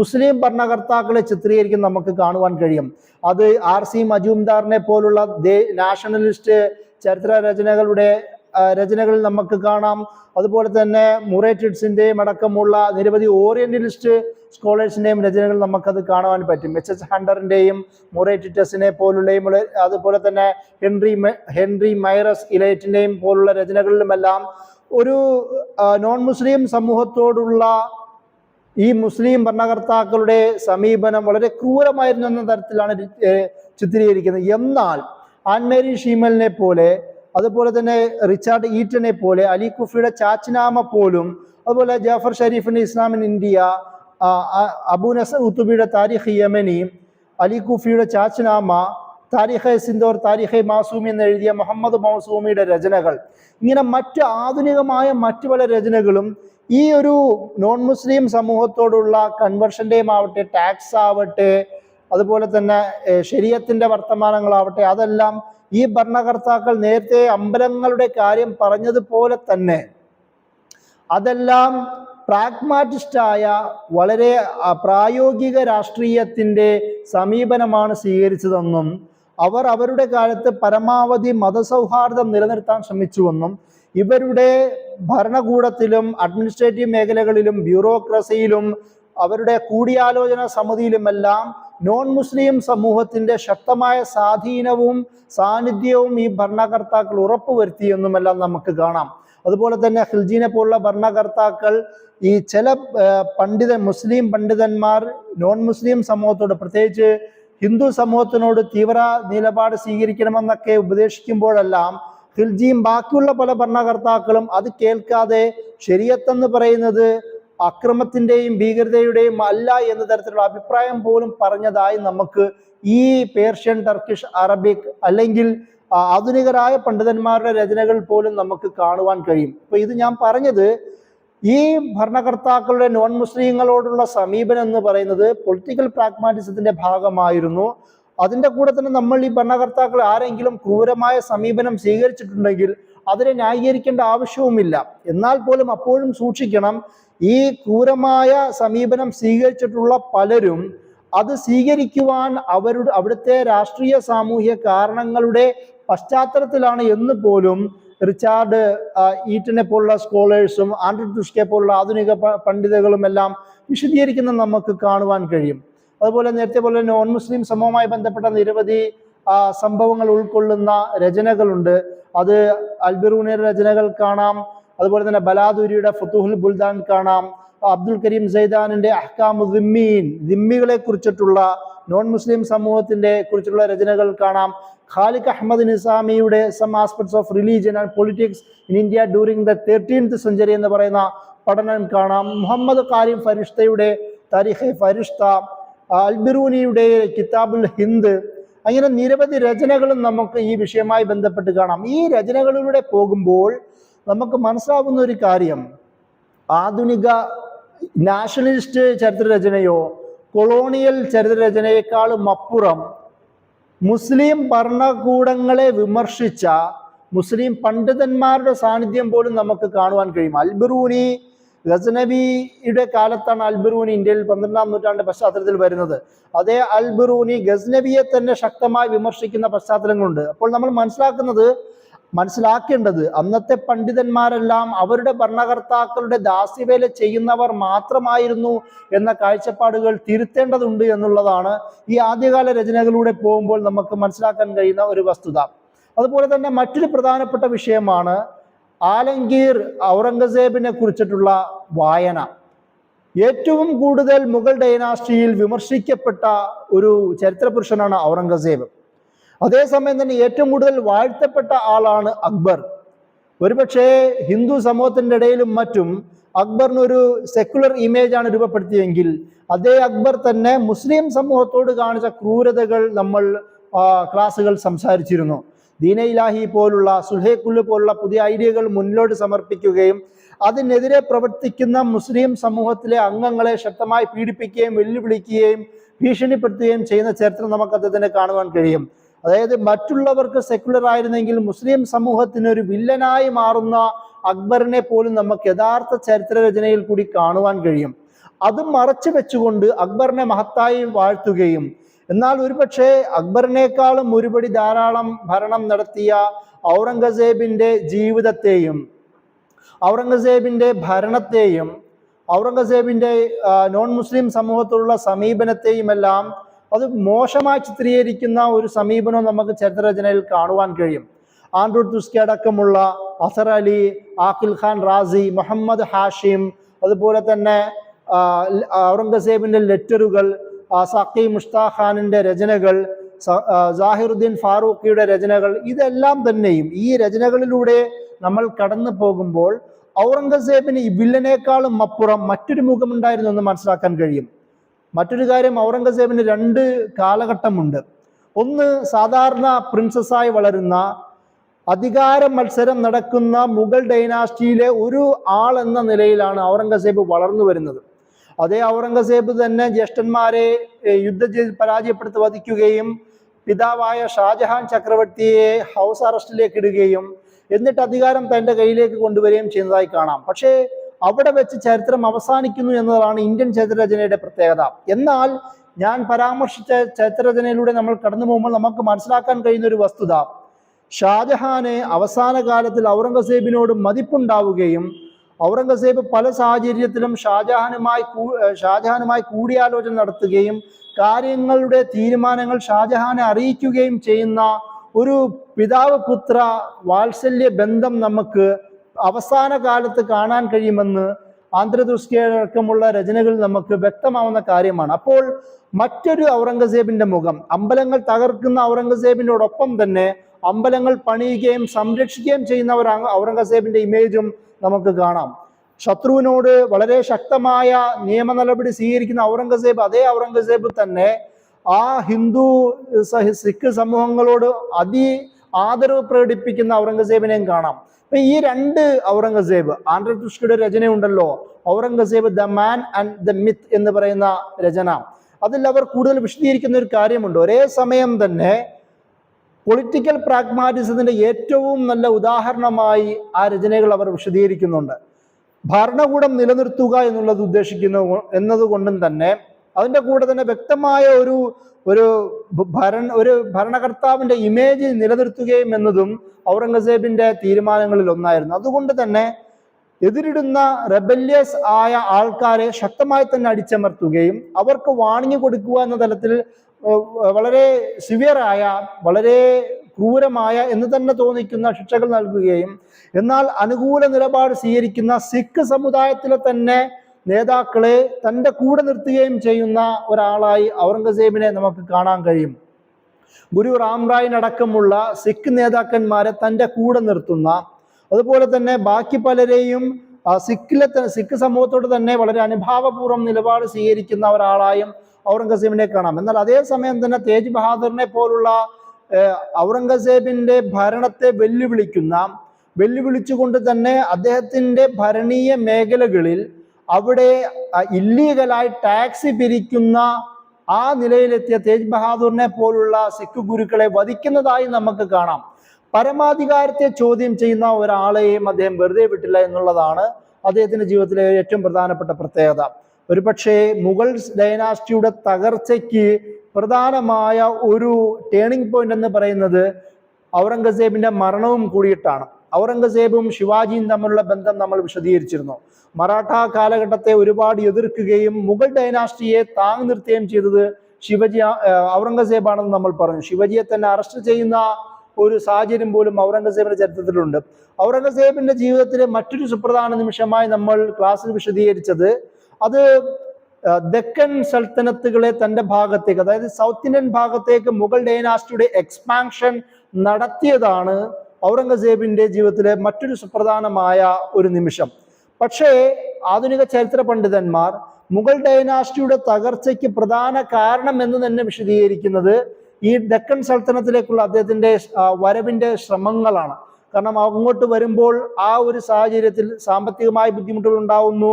മുസ്ലിം ഭരണകർത്താക്കളെ ചിത്രീകരിക്കാൻ നമുക്ക് കാണുവാൻ കഴിയും. അത് R.C. മജൂംദാറിനെ പോലുള്ള നാഷണലിസ്റ്റ് ചരിത്ര രചനകളിൽ നമുക്ക് കാണാം. അതുപോലെ തന്നെ മുറേ ടിറ്റ്സിന്റെയും അടക്കമുള്ള നിരവധി ഓറിയന്റലിസ്റ്റ് സ്കോളേഴ്സിന്റെയും രചനകൾ നമുക്കത് കാണുവാൻ പറ്റും. H.H. ഹണ്ടറിന്റെയും മുറേ ടിറ്റസിനെ പോലുള്ളയും അതുപോലെ തന്നെ ഹെൻറി മൈറസ് ഇലൈറ്റിന്റെയും പോലുള്ള രചനകളിലുമെല്ലാം ഒരു നോൺ മുസ്ലിം സമൂഹത്തോടുള്ള ഈ മുസ്ലിം ഭരണകർത്താക്കളുടെ സമീപനം വളരെ ക്രൂരമായിരുന്നു എന്ന തരത്തിലാണ് ചിത്രീകരിക്കുന്നത്. എന്നാൽ ആൻമേരി ഷീമലിനെ പോലെ, അതുപോലെ തന്നെ റിച്ചാർഡ് ഈറ്റനെ പോലെ, അലി കുഫിയുടെ ചാച്ച്നാമ പോലും, അതുപോലെ ജാഫർ ഷരീഫിന്റെ Islam in India, Abu Nasr ഉത്തുബിയുടെ താരിഖ് യമനി, അലി കുഫിയുടെ ചാച്ച്നാമ, താരിഖ് സിന്ദോർ, താരിഖ് മാസൂമി എന്ന് എഴുതിയ മുഹമ്മദ് മൗസൂമിയുടെ രചനകൾ, ഇങ്ങനെ മറ്റ് ആധുനികമായ മറ്റു പല രചനകളും ഈ ഒരു നോൺ മുസ്ലിം സമൂഹത്തോടുള്ള കൺവെർഷൻ്റെയും ആവട്ടെ, ടാക്സ് ആവട്ടെ, അതുപോലെ തന്നെ ശരീഅത്തിന്റെ വർത്തമാനങ്ങളാവട്ടെ, അതെല്ലാം ഈ ഭരണകർത്താക്കൾ നേരത്തെ അമ്പലങ്ങളുടെ കാര്യം പറഞ്ഞതുപോലെ തന്നെ അതെല്ലാം പ്രാഗ്മാറ്റിസ്റ്റായ വളരെ പ്രായോഗിക രാഷ്ട്രീയത്തിൻ്റെ സമീപനമാണ് സ്വീകരിച്ചതെന്നും അവർ അവരുടെ കാലത്ത് പരമാവധി മതസൗഹാർദ്ദം നിലനിർത്താൻ ശ്രമിച്ചുവെന്നും ഇവരുടെ ഭരണകൂടത്തിലും അഡ്മിനിസ്ട്രേറ്റീവ് മേഖലകളിലും ബ്യൂറോക്രസിയിലും അവരുടെ കൂടിയാലോചന സമിതിയിലുമെല്ലാം നോൺ മുസ്ലിം സമൂഹത്തിൻ്റെ ശക്തമായ സ്വാധീനവും സാന്നിധ്യവും ഈ ഭരണകർത്താക്കൾ ഉറപ്പുവരുത്തിയെന്നുമെല്ലാം നമുക്ക് കാണാം. അതുപോലെ തന്നെ ഖിൽജിനെ പോലുള്ള ഭരണകർത്താക്കൾ ഈ ചില മുസ്ലിം പണ്ഡിതന്മാർ നോൺ മുസ്ലിം സമൂഹത്തോട്, പ്രത്യേകിച്ച് ഹിന്ദു സമൂഹത്തിനോട് തീവ്ര നിലപാട് സ്വീകരിക്കണമെന്നൊക്കെ ഉപദേശിക്കുമ്പോഴെല്ലാം ഖിൽജിയും ബാക്കിയുള്ള പല ഭരണകർത്താക്കളും അത് കേൾക്കാതെ ശരീഅത്തെന്ന് പറയുന്നത് അക്രമത്തിൻ്റെയും ഭീകരതയുടെയും അല്ല എന്ന തരത്തിലുള്ള അഭിപ്രായം പോലും പറഞ്ഞതായി നമുക്ക് ഈ പേർഷ്യൻ, ടർക്കിഷ്, അറബിക് അല്ലെങ്കിൽ ആധുനികരായ പണ്ഡിതന്മാരുടെ രചനകൾ പോലും നമുക്ക് കാണുവാൻ കഴിയും. അപ്പൊ ഇത് ഞാൻ പറഞ്ഞത് ഈ ഭരണകർത്താക്കളുടെ നോൺ മുസ്ലിങ്ങളോടുള്ള സമീപനം എന്ന് പറയുന്നത് പൊളിറ്റിക്കൽ പ്രാഗ്മാറ്റിസത്തിന്റെ ഭാഗമായിരുന്നു. അതിൻ്റെ കൂടെ തന്നെ നമ്മൾ ഈ ഭരണകർത്താക്കൾ ആരെങ്കിലും ക്രൂരമായ സമീപനം സ്വീകരിച്ചിട്ടുണ്ടെങ്കിൽ അതിനെ ന്യായീകരിക്കേണ്ട ആവശ്യവുമില്ല. എന്നാൽ പോലും അപ്പോഴും സൂക്ഷിക്കണം, ഈ ക്രൂരമായ സമീപനം സ്വീകരിച്ചിട്ടുള്ള പലരും അത് സ്വീകരിക്കുവാൻ അവിടുത്തെ രാഷ്ട്രീയ സാമൂഹ്യ കാരണങ്ങളുടെ പശ്ചാത്തലത്തിലാണ് എന്ന് പോലും റിച്ചാർഡ് ഈറ്റനെ പോലുള്ള സ്കോളേഴ്സും ആൻഡ്രൂ ടുസ്കെ പോലുള്ള ആധുനിക പണ്ഡിതകളും എല്ലാം വിശദീകരിക്കുന്ന നമുക്ക് കാണുവാൻ കഴിയും. അതുപോലെ നേരത്തെ പോലെ നോൺ മുസ്ലിം സമൂഹവുമായി ബന്ധപ്പെട്ട നിരവധി സംഭവങ്ങൾ ഉൾക്കൊള്ളുന്ന രചനകളുണ്ട്. അത് അൽബിറൂനിയുടെ രചനകൾ കാണാം, അതുപോലെ തന്നെ ബലാദൂരിയുടെ ഫുതുഹുൽ ബുൽദാൻ കാണാം, അബ്ദുൽ കരീം സൈദാനിന്റെ അഹ്കാമു ദിമ്മീൻ, ദിമ്മികളെ കുറിച്ചിട്ടുള്ള നോൺ മുസ്ലിം സമൂഹത്തിന്റെ കുറിച്ചുള്ള രചനകൾ കാണാം, ഖാലിഖ് അഹമ്മദ് നിസാമിയുടെ some aspects of religion and politics in India during the 13th century എന്ന് പറയുന്ന പഠനം കാണാം, മുഹമ്മദ് കാരിം ഫരിഷ്തയുടെ താരിഖെ ഫരിഷ്ത, അൽബിറൂനിയുടെ കിതാബുൽ ഹിന്ദ്, അങ്ങനെ നിരവധി രചനകളും നമുക്ക് ഈ വിഷയവുമായി ബന്ധപ്പെട്ട് കാണാം. ഈ രചനകളിലൂടെ പോകുമ്പോൾ നമുക്ക് മനസ്സിലാവുന്ന ഒരു കാര്യം, ആധുനിക നാഷണലിസ്റ്റ് ചരിത്രരചനയോ കൊളോണിയൽ ചരിത്രരചനയെക്കാളും അപ്പുറം മുസ്ലിം ഭരണകൂടങ്ങളെ വിമർശിച്ച മുസ്ലിം പണ്ഡിതന്മാരുടെ സാന്നിധ്യം പോലും നമുക്ക് കാണുവാൻ കഴിയും. അൽബിറൂനി, ഗസ്നവിയുടെ കാലത്താണ് അൽബിറൂനി ഇന്ത്യയിൽ 12ാം നൂറ്റാണ്ട് പശ്ചാത്തലത്തിൽ വരുന്നത്. അതേ അൽബിറൂനി ഗസ്നവിയെ തന്നെ ശക്തമായി വിമർശിക്കുന്ന പശ്ചാത്തലങ്ങളുണ്ട്. അപ്പോൾ നമ്മൾ മനസ്സിലാക്കേണ്ടത് അന്നത്തെ പണ്ഡിതന്മാരെല്ലാം അവരുടെ ഭരണകർത്താക്കളുടെ ദാസ്യവേല ചെയ്യുന്നവർ മാത്രമായിരുന്നു എന്ന കാഴ്ചപ്പാടുകൾ തിരുത്തേണ്ടതുണ്ട് എന്നുള്ളതാണ് ഈ ആദ്യകാല രചനകളിലൂടെ പോകുമ്പോൾ നമുക്ക് മനസ്സിലാക്കാൻ കഴിയുന്ന ഒരു വസ്തുത. അതുപോലെ തന്നെ മറ്റൊരു പ്രധാനപ്പെട്ട വിഷയമാണ് ആലംഗീർ ഔറംഗസേബിനെ കുറിച്ചിട്ടുള്ള വായന. ഏറ്റവും കൂടുതൽ മുഗൾ ഡൈനാസ്റ്റിയിൽ വിമർശിക്കപ്പെട്ട ഒരു ചരിത്രപുരുഷനാണ് ഔറംഗസേബ്. അതേസമയം തന്നെ ഏറ്റവും കൂടുതൽ വാഴ്ത്തപ്പെട്ട ആളാണ് അക്ബർ. ഒരുപക്ഷെ ഹിന്ദു സമൂഹത്തിൻ്റെ ഇടയിലും മറ്റും അക്ബറിനൊരു സെക്കുലർ ഇമേജാണ് രൂപപ്പെടുത്തിയെങ്കിൽ അതേ അക്ബർ തന്നെ മുസ്ലിം സമൂഹത്തോട് കാണിച്ച ക്രൂരതകൾ നമ്മൾ ക്ലാസ്സുകൾ സംസാരിച്ചിരുന്നു. ദീന ഇലാഹി പോലുള്ള സുൽഹേക്കുല്ല് പോലുള്ള പുതിയ ഐഡിയകൾ മുന്നിലോട്ട് സമർപ്പിക്കുകയും അതിനെതിരെ പ്രവർത്തിക്കുന്ന മുസ്ലിം സമൂഹത്തിലെ അംഗങ്ങളെ ശക്തമായി പീഡിപ്പിക്കുകയും വെല്ലുവിളിക്കുകയും ഭീഷണിപ്പെടുത്തുകയും ചെയ്യുന്ന ചരിത്രം നമുക്ക് അദ്ദേഹത്തിന് കാണുവാൻ കഴിയും. അതായത് മറ്റുള്ളവർക്ക് സെക്കുലർ ആയിരുന്നെങ്കിൽ മുസ്ലിം സമൂഹത്തിന് ഒരു വില്ലനായി മാറുന്ന അക്ബറിനെ പോലും നമുക്ക് യഥാർത്ഥ ചരിത്രരചനയിൽ കൂടി കാണുവാൻ കഴിയും. അത് മറച്ചു വെച്ചുകൊണ്ട് അക്ബറിനെ മഹത്തായി വാഴ്ത്തുകയും എന്നാൽ ഒരുപക്ഷെ അക്ബറിനേക്കാളും ഒരുപടി ധാരാളം ഭരണം നടത്തിയ ഔറംഗസേബിന്റെ ജീവിതത്തെയും ഔറംഗസേബിന്റെ ഭരണത്തെയും ഔറംഗസേബിന്റെ നോൺ മുസ്ലിം സമൂഹത്തോടുള്ള സമീപനത്തെയും എല്ലാം അത് മോശമായി ചിത്രീകരിക്കുന്ന ഒരു സമീപനം നമുക്ക് ചരിത്രരചനയിൽ കാണുവാൻ കഴിയും. ആൻഡ്രൂ ടുസ്കെ അടക്കമുള്ള അസർ അലി, ആഖിൽ ഖാൻ റാസി, മുഹമ്മദ് ഹാഷിം, അതുപോലെ തന്നെ ഔറംഗസേബിന്റെ ലെറ്ററുകൾ, സഖി മുഷ്താഖ് ഖാനിന്റെ രചനകൾ, സാഹിറുദ്ദീൻ ഫാറൂഖിയുടെ രചനകൾ, ഇതെല്ലാം തന്നെയും ഈ രചനകളിലൂടെ നമ്മൾ കടന്നു പോകുമ്പോൾ ഔറംഗസേബിന് ഈ വില്ലനേക്കാളും അപ്പുറം മറ്റൊരു മുഖമുണ്ടായിരുന്നു എന്ന് മനസ്സിലാക്കാൻ കഴിയും. മറ്റൊരു കാര്യം, ഔറംഗസേബിന് 2 കാലഘട്ടമുണ്ട്. ഒന്ന്, സാധാരണ പ്രിൻസസ്സായി വളരുന്ന അധികാര മത്സരം നടക്കുന്ന മുഗൾ ഡൈനാസ്റ്റിയിലെ ഒരു ആൾ എന്ന നിലയിലാണ് ഔറംഗസേബ് വളർന്നു വരുന്നത്. അതേ ഔറംഗസേബ് തന്നെ ജ്യേഷ്ഠന്മാരെ യുദ്ധം ചെയ്ത് പരാജയപ്പെടുത്തി വധിക്കുകയും പിതാവായ ഷാജഹാൻ ചക്രവർത്തിയെ ഹൗസ് അറസ്റ്റിലേക്ക് ഇടുകയും എന്നിട്ട് അധികാരം തൻ്റെ കയ്യിലേക്ക് കൊണ്ടുവരികയും ചെയ്യുന്നതായി കാണാം. പക്ഷേ അവിടെ വെച്ച് ചരിത്രം അവസാനിക്കുന്നു എന്നതാണ് ഇന്ത്യൻ ചരിത്രരചനയുടെ പ്രത്യേകത. എന്നാൽ ഞാൻ പരാമർശിച്ച ചരിത്രരചനയിലൂടെ നമ്മൾ കടന്നു പോകുമ്പോൾ നമുക്ക് മനസ്സിലാക്കാൻ കഴിയുന്ന ഒരു വസ്തുത, ഷാജഹാന് അവസാന കാലത്തിൽ ഔറംഗസേബിനോട് മതിപ്പുണ്ടാവുകയും ഔറംഗസേബ് പല സാഹചര്യത്തിലും ഷാജഹാനുമായി കൂടിയാലോചന നടത്തുകയും കാര്യങ്ങളുടെ തീരുമാനങ്ങൾ ഷാജഹാനെ അറിയിക്കുകയും ചെയ്യുന്ന ഒരു പിതാവ് പുത്ര വാത്സല്യ ബന്ധം നമുക്ക് അവസാന കാലത്ത് കാണാൻ കഴിയുമെന്ന് ആന്ധ്രദുസ്കയടക്കമുള്ള രചനകൾ നമുക്ക് വ്യക്തമാവുന്ന കാര്യമാണ്. അപ്പോൾ മറ്റൊരു ഔറംഗസേബിന്റെ മുഖം, അമ്പലങ്ങൾ തകർക്കുന്ന ഔറംഗസേബിനോടൊപ്പം തന്നെ അമ്പലങ്ങൾ പണിയുകയും സംരക്ഷിക്കുകയും ചെയ്യുന്ന ഒരു ഔറംഗസേബിന്റെ ഇമേജും നമുക്ക് കാണാം. ശത്രുവിനോട് വളരെ ശക്തമായ നിയമ നടപടി സ്വീകരിക്കുന്ന ഔറംഗസേബ്, അതേ ഔറംഗസേബ് തന്നെ ആ ഹിന്ദു സിഖ് സമൂഹങ്ങളോട് ആദരവ് പ്രകടിപ്പിക്കുന്ന ഔറംഗസേബിനെയും കാണാം. അപ്പൊ ഈ രണ്ട് ഔറംഗസേബ്, ആന്ധ്രദുഷ്കയുടെ രചനയുണ്ടല്ലോ, Aurangzeb the man and the myth എന്ന് പറയുന്ന രചന, അതിൽ അവർ കൂടുതൽ വിശദീകരിക്കുന്ന ഒരു കാര്യമുണ്ട്. ഒരേ സമയം തന്നെ പൊളിറ്റിക്കൽ പ്രാഗ്മാറ്റിസത്തിന്റെ ഏറ്റവും നല്ല ഉദാഹരണമായി ആ രചനകൾ അവർ വിശദീകരിക്കുന്നുണ്ട്. ഭരണകൂടം നിലനിർത്തുക എന്നുള്ളത് ഉദ്ദേശിക്കുന്നു എന്നതുകൊണ്ടും തന്നെ അതിൻ്റെ കൂടെ തന്നെ വ്യക്തമായ ഒരു ഭരണകർത്താവിന്റെ ഇമേജ് നിലനിർത്തുകയും എന്നതും ഔറംഗസേബിന്റെ തീരുമാനങ്ങളിൽ ഒന്നായിരുന്നു. അതുകൊണ്ട് തന്നെ എതിരിടുന്ന റെബല്യസ് ആയ ആൾക്കാരെ ശക്തമായി തന്നെ അടിച്ചമർത്തുകയും അവർക്ക് വാണിംഗ് കൊടുക്കുക എന്ന തലത്തിൽ വളരെ സിവിയറായ, വളരെ ക്രൂരമായ എന്ന് തന്നെ തോന്നിക്കുന്ന ശിക്ഷകൾ നൽകുകയും എന്നാൽ അനുകൂല നിലപാട് സ്വീകരിക്കുന്ന സിഖ് സമുദായത്തിലെ തന്നെ നേതാക്കളെ തൻ്റെ കൂടെ നിർത്തുകയും ചെയ്യുന്ന ഒരാളായി ഔറംഗസേബിനെ നമുക്ക് കാണാൻ കഴിയും. ഗുരു റാംറായിനടക്കമുള്ള സിഖ് നേതാക്കന്മാരെ തൻ്റെ കൂടെ നിർത്തുന്ന, അതുപോലെ തന്നെ ബാക്കി പലരെയും സിഖ് സമൂഹത്തോട് തന്നെ വളരെ അനുഭാവപൂർവ്വം നിലപാട് സ്വീകരിക്കുന്ന ഒരാളായും ഔറംഗസേബിനെ കാണാം. എന്നാൽ അതേസമയം തന്നെ തേജ് ബഹാദറിനെ പോലുള്ള ഔറംഗസേബിന്റെ ഭരണത്തെ വെല്ലുവിളിച്ചുകൊണ്ട് തന്നെ അദ്ദേഹത്തിന്റെ ഭരണീയ മേഖലകളിൽ അവിടെ ഇല്ലീഗലായി ടാക്സ് പിരിക്കുന്ന ആ നിലയിലെത്തിയ തേജ് ബഹാദൂറിനെ പോലുള്ള സിഖ് ഗുരുക്കളെ വധിക്കുന്നതായി നമുക്ക് കാണാം. പരമാധികാരത്തെ ചോദ്യം ചെയ്യുന്ന ഒരാളെയും അദ്ദേഹം വെറുതെ വിട്ടില്ല എന്നുള്ളതാണ് അദ്ദേഹത്തിന്റെ ജീവിതത്തിലെ ഏറ്റവും പ്രധാനപ്പെട്ട പ്രത്യേകത. ഒരുപക്ഷെ മുഗൾ ഡൈനാസ്റ്റിയുടെ തകർച്ചയ്ക്ക് പ്രധാനമായ ഒരു ടേണിംഗ് പോയിന്റ് എന്ന് പറയുന്നത് ഔറംഗസേബിന്റെ മരണവും കൂടിയിട്ടാണ്. ഔറംഗസേബും ശിവാജിയും തമ്മിലുള്ള ബന്ധം നമ്മൾ വിശദീകരിച്ചിരുന്നു. മറാഠ കാലഘട്ടത്തെ ഒരുപാട് എതിർക്കുകയും മുഗൾ ഡൈനാസ്റ്റിയെ താങ്ങി നിർത്തുകയും ചെയ്തത് ഔറംഗസേബാണെന്ന് നമ്മൾ പറഞ്ഞു. ശിവജിയെ തന്നെ അറസ്റ്റ് ചെയ്യുന്ന ഒരു സാഹചര്യം പോലും ഔറംഗസേബിന്റെ ചരിത്രത്തിലുണ്ട്. ഔറംഗസേബിന്റെ ജീവിതത്തിലെ മറ്റൊരു സുപ്രധാന നിമിഷമായി നമ്മൾ ക്ലാസ്സിൽ വിശദീകരിച്ചത് അത് ദക്കൻ സൽത്തനത്തുകളെ തന്റെ ഭാഗത്തേക്ക്, അതായത് സൗത്ത് ഇന്ത്യൻ ഭാഗത്തേക്ക് മുഗൾ ഡൈനാസ്റ്റിയുടെ എക്സ്പാൻഷൻ നടത്തിയതാണ് ഔറംഗസേബിന്റെ ജീവിതത്തിലെ മറ്റൊരു സുപ്രധാനമായ ഒരു നിമിഷം. പക്ഷേ ആധുനിക ചരിത്ര പണ്ഡിതന്മാർ മുഗൾ ഡൈനാസ്റ്റിയുടെ തകർച്ചയ്ക്ക് പ്രധാന കാരണം എന്ന് തന്നെ വിശദീകരിക്കുന്നത് ഈ ഡക്കൻ സൽത്തനത്തിലേക്കുള്ള അദ്ദേഹത്തിന്റെ വരവിന്റെ ശ്രമങ്ങളാണ്. കാരണം അങ്ങോട്ട് വരുമ്പോൾ ആ ഒരു സാഹചര്യത്തിൽ സാമ്പത്തികമായ ബുദ്ധിമുട്ടുകൾ ഉണ്ടാവുന്നു.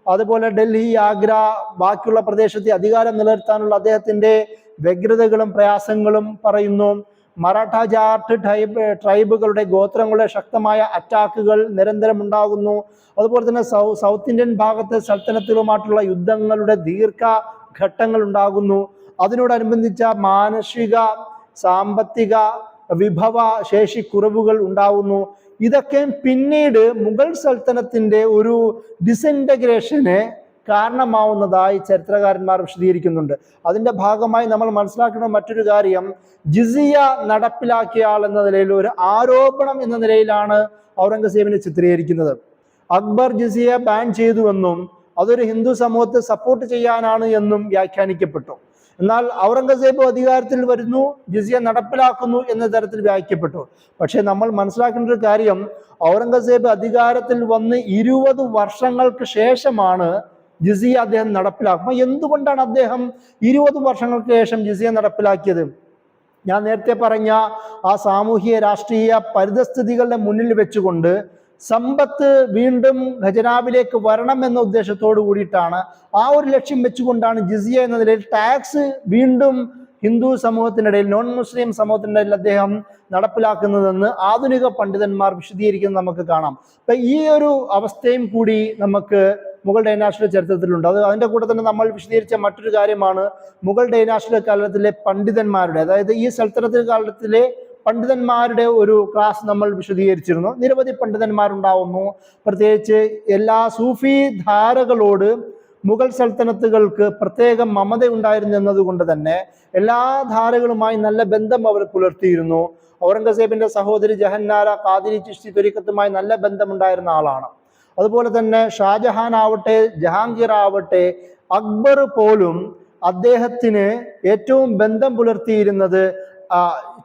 അതുപോലെ ഡൽഹി, ആഗ്ര, ബാക്കിയുള്ള പ്രദേശത്തെ അധികാരം നിലനിർത്താനുള്ള അദ്ദേഹത്തിന്റെ വ്യഗ്രതകളും പ്രയാസങ്ങളും പറയുന്നു. മറാഠ ജാട്ട് ട്രൈബുകളുടെ ഗോത്രങ്ങളുടെ ശക്തമായ അറ്റാക്കുകൾ നിരന്തരം ഉണ്ടാകുന്നു. അതുപോലെ തന്നെ സൗത്ത് ഇന്ത്യൻ ഭാഗത്തെ സൽത്തനത്തുകളുമായിട്ടുള്ള യുദ്ധങ്ങളുടെ ദീർഘഘട്ടങ്ങൾ ഉണ്ടാകുന്നു. അതിനോടനുബന്ധിച്ച മാനസിക, സാമ്പത്തിക വിഭവ ശേഷി കുറവുകൾ ഉണ്ടാവുന്നു. ഇതൊക്കെ പിന്നീട് മുഗൾ സൽത്തനത്തിന്റെ ഒരു ഡിസിൻറ്റഗ്രേഷന് കാരണമാവുന്നതായി ചരിത്രകാരന്മാർ വിശദീകരിക്കുന്നുണ്ട്. അതിന്റെ ഭാഗമായി നമ്മൾ മനസ്സിലാക്കുന്ന മറ്റൊരു കാര്യം, ജിസിയ നടപ്പിലാക്കിയ ആൾ എന്ന നിലയിൽ ഒരു ആരോപണം എന്ന നിലയിലാണ് ഔറംഗസേബിനെ ചിത്രീകരിക്കുന്നത്. അക്ബർ ജിസിയ ബാൻ ചെയ്തുവെന്നും അതൊരു ഹിന്ദു സമൂഹത്തെ സപ്പോർട്ട് ചെയ്യാനാണ് എന്നും വ്യാഖ്യാനിക്കപ്പെട്ടു. എന്നാൽ ഔറംഗസേബ് അധികാരത്തിൽ വരുന്നു, ജിസിയ നടപ്പിലാക്കുന്നു എന്ന തരത്തിൽ വ്യാഖ്യാനിക്കപ്പെട്ടു. പക്ഷെ നമ്മൾ മനസ്സിലാക്കേണ്ട ഒരു കാര്യം, ഔറംഗസേബ് അധികാരത്തിൽ വന്ന് 20 വർഷങ്ങൾക്ക് ശേഷമാണ് ജിസിയ അദ്ദേഹം നടപ്പിലാക്കുക. എന്തുകൊണ്ടാണ് അദ്ദേഹം 20 വർഷങ്ങൾക്ക് ശേഷം ജിസിയ നടപ്പിലാക്കിയത്? ഞാൻ നേരത്തെ പറഞ്ഞ ആ സാമൂഹിക രാഷ്ട്രീയ പരിതസ്ഥിതികളുടെ മുന്നിൽ വെച്ചുകൊണ്ട് സമ്പത്ത് വീണ്ടും ഖജനാവിലേക്ക് വരണം എന്ന ഉദ്ദേശത്തോടു കൂടിയിട്ടാണ്, ആ ഒരു ലക്ഷ്യം വെച്ചുകൊണ്ടാണ് ജിസിയ എന്ന നിലയിൽ ടാക്സ് വീണ്ടും ഹിന്ദു സമൂഹത്തിനിടയിൽ, നോൺ മുസ്ലിം സമൂഹത്തിനിടയിൽ അദ്ദേഹം നടപ്പിലാക്കുന്നതെന്ന് ആധുനിക പണ്ഡിതന്മാർ വിശദീകരിക്കുന്നത് നമുക്ക് കാണാം. അപ്പൊ ഈ ഒരു അവസ്ഥയും കൂടി നമുക്ക് മുഗൾ ഡൈനാസ്റ്റിയുടെ ചരിത്രത്തിലുണ്ട്. അതിന്റെ കൂടെ തന്നെ നമ്മൾ വിശദീകരിച്ച മറ്റൊരു കാര്യമാണ് മുഗൾ ഡൈനാസ്റ്റിയുടെ കാലത്തിലെ പണ്ഡിതന്മാരുടെ, അതായത് ഈ സൽത്തനത്ത് കാലത്തിലെ പണ്ഡിതന്മാരുടെ ഒരു ക്ലാസ് നമ്മൾ വിശദീകരിച്ചിരുന്നു. നിരവധി പണ്ഡിതന്മാരുണ്ടാവുന്നു. പ്രത്യേകിച്ച് എല്ലാ സൂഫി ധാരകളോട് മുഗൾ സൽത്തനത്തുകൾക്ക് പ്രത്യേകം മമത ഉണ്ടായിരുന്നു എന്നതുകൊണ്ട് തന്നെ എല്ലാ ധാരകളുമായി നല്ല ബന്ധം അവർ പുലർത്തിയിരുന്നു. ഔറംഗസേബിന്റെ സഹോദരി ജഹന്നാര ഖാദിരി ചിശ്തി ത്വരീഖത്തുമായി നല്ല ബന്ധമുണ്ടായിരുന്ന ആളാണ്. അതുപോലെ തന്നെ ഷാജഹാൻ ആവട്ടെ, ജഹാംഗീർ ആവട്ടെ, അക്ബർ പോലും അദ്ദേഹത്തിന് ഏറ്റവും ബന്ധം പുലർത്തിയിരുന്നത്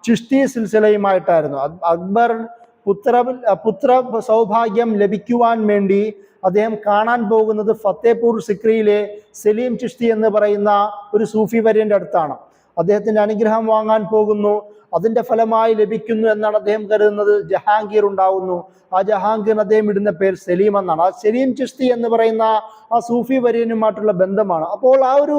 ചിശ്തി സിൽസിലയുമായിട്ടായിരുന്നു. അക്ബർ പുത്ര സൗഭാഗ്യം ലഭിക്കുവാൻ വേണ്ടി അദ്ദേഹം കാണാൻ പോകുന്നത് ഫത്തേപൂർ സിക്രിയിലെ സലീം ചിശ്തി എന്ന് പറയുന്ന ഒരു സൂഫി വര്യന്റെ അടുത്താണ്. അദ്ദേഹത്തിന്റെ അനുഗ്രഹം വാങ്ങാൻ പോകുന്നു. അതിന്റെ ഫലമായി ലഭിക്കുന്നു എന്നാണ് അദ്ദേഹം കരുതുന്നത്. ജഹാംഗീർ ഉണ്ടാവുന്നു. ആ ജഹാംഗീറിന് അദ്ദേഹം ഇടുന്ന പേര് സലീം എന്നാണ്. ആ സലീം ചിശ്തി എന്ന് പറയുന്ന ആ സൂഫി വര്യനുമായിട്ടുള്ള ബന്ധമാണ്. അപ്പോൾ ആ ഒരു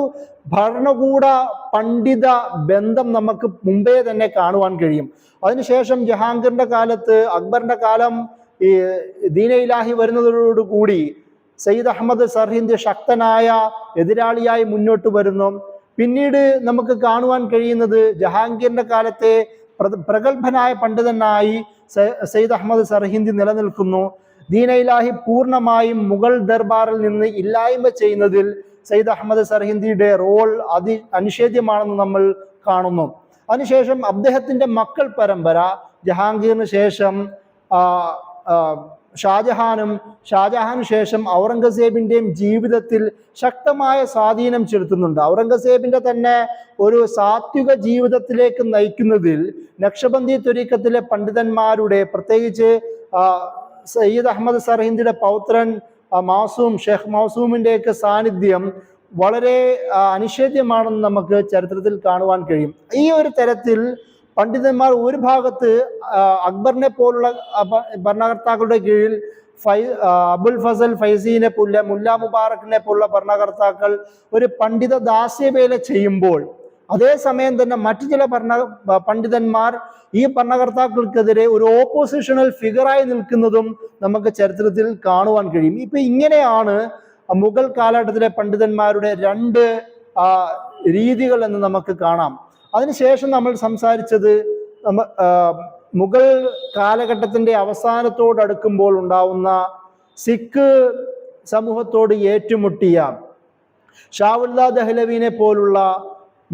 ഭരണകൂട പണ്ഡിത ബന്ധം നമുക്ക് മുമ്പേ തന്നെ കാണുവാൻ കഴിയും. അതിനുശേഷം ജഹാംഗീറിന്റെ കാലത്ത്, അക്ബറിന്റെ കാലം ഈ ദീന ഇലാഹി വരുന്നതോടുകൂടി സയ്യിദ് അഹമ്മദ് സർഹിന്ദ് ശക്തനായ എതിരാളിയായി മുന്നോട്ട് വരുന്നു. പിന്നീട് നമുക്ക് കാണുവാൻ കഴിയുന്നത് ജഹാംഗീറിന്റെ കാലത്തെ പ്രഗത്ഭനായ പണ്ഡിതനായി സയ്യിദ് അഹമ്മദ് സർഹിന്ദ് നിലനിൽക്കുന്നു. ദീന ഇലാഹി പൂർണ്ണമായും മുഗൾ ദർബാറിൽ നിന്ന് ഇല്ലായ്മ ചെയ്യുന്നതിൽ സയ്യിദ് അഹമ്മദ് സർഹിന്ദിയുടെ റോൾ അനിഷേധ്യമാണെന്ന് നമ്മൾ കാണുന്നു. അതിനുശേഷം അദ്ദേഹത്തിന്റെ മക്കൾ പരമ്പര, ജഹാംഗീറിന് ശേഷം ഷാജഹാനു ശേഷം ഔറംഗസേബിന്റെയും ജീവിതത്തിൽ ശക്തമായ സ്വാധീനം ചെലുത്തുന്നുണ്ട്. ഔറംഗസേബിന്റെ തന്നെ ഒരു സാത്വിക ജീവിതത്തിലേക്ക് നയിക്കുന്നതിൽ നക്ഷബന്ദി ത്വരീഖത്തിലെ പണ്ഡിതന്മാരുടെ, പ്രത്യേകിച്ച് സയ്യിദ് അഹമ്മദ് സർഹിന്ദിയുടെ പൗത്രൻ ഷേഖ് മൗസൂമിന്റെയൊക്കെ സാന്നിധ്യം വളരെ അനിഷേധ്യമാണെന്ന് നമുക്ക് ചരിത്രത്തിൽ കാണുവാൻ കഴിയും. ഈ ഒരു തരത്തിൽ പണ്ഡിതന്മാർ ഒരു ഭാഗത്ത് അക്ബറിനെ പോലുള്ള ഭരണകർത്താക്കളുടെ കീഴിൽ അബുൽ ഫസൽ ഫൈസീനെ പോലെ, മുല്ല മുബാറക്കിനെ പോലുള്ള ഭരണകർത്താക്കൾ ഒരു പണ്ഡിത ദാസ്യവേല ചെയ്യുമ്പോൾ, അതേസമയം തന്നെ മറ്റു ചില പണ്ഡിതന്മാർ ഈ ഭരണകർത്താക്കൾക്കെതിരെ ഒരു ഓപ്പോസിഷണൽ ഫിഗറായി നിൽക്കുന്നതും നമുക്ക് ചരിത്രത്തിൽ കാണുവാൻ കഴിയും. ഇപ്പൊ ഇങ്ങനെയാണ് മുഗൾ കാലഘട്ടത്തിലെ പണ്ഡിതന്മാരുടെ രണ്ട് രീതികൾ എന്ന് നമുക്ക് കാണാം. അതിനുശേഷം നമ്മൾ സംസാരിച്ചത് മുഗൾ കാലഘട്ടത്തിന്റെ അവസാനത്തോടടുക്കുമ്പോൾ ഉണ്ടാവുന്ന സിഖ് സമൂഹത്തോട് ഏറ്റുമുട്ടിയ ഷാവുല്ലാ ദഹ്ലവിനെ പോലുള്ള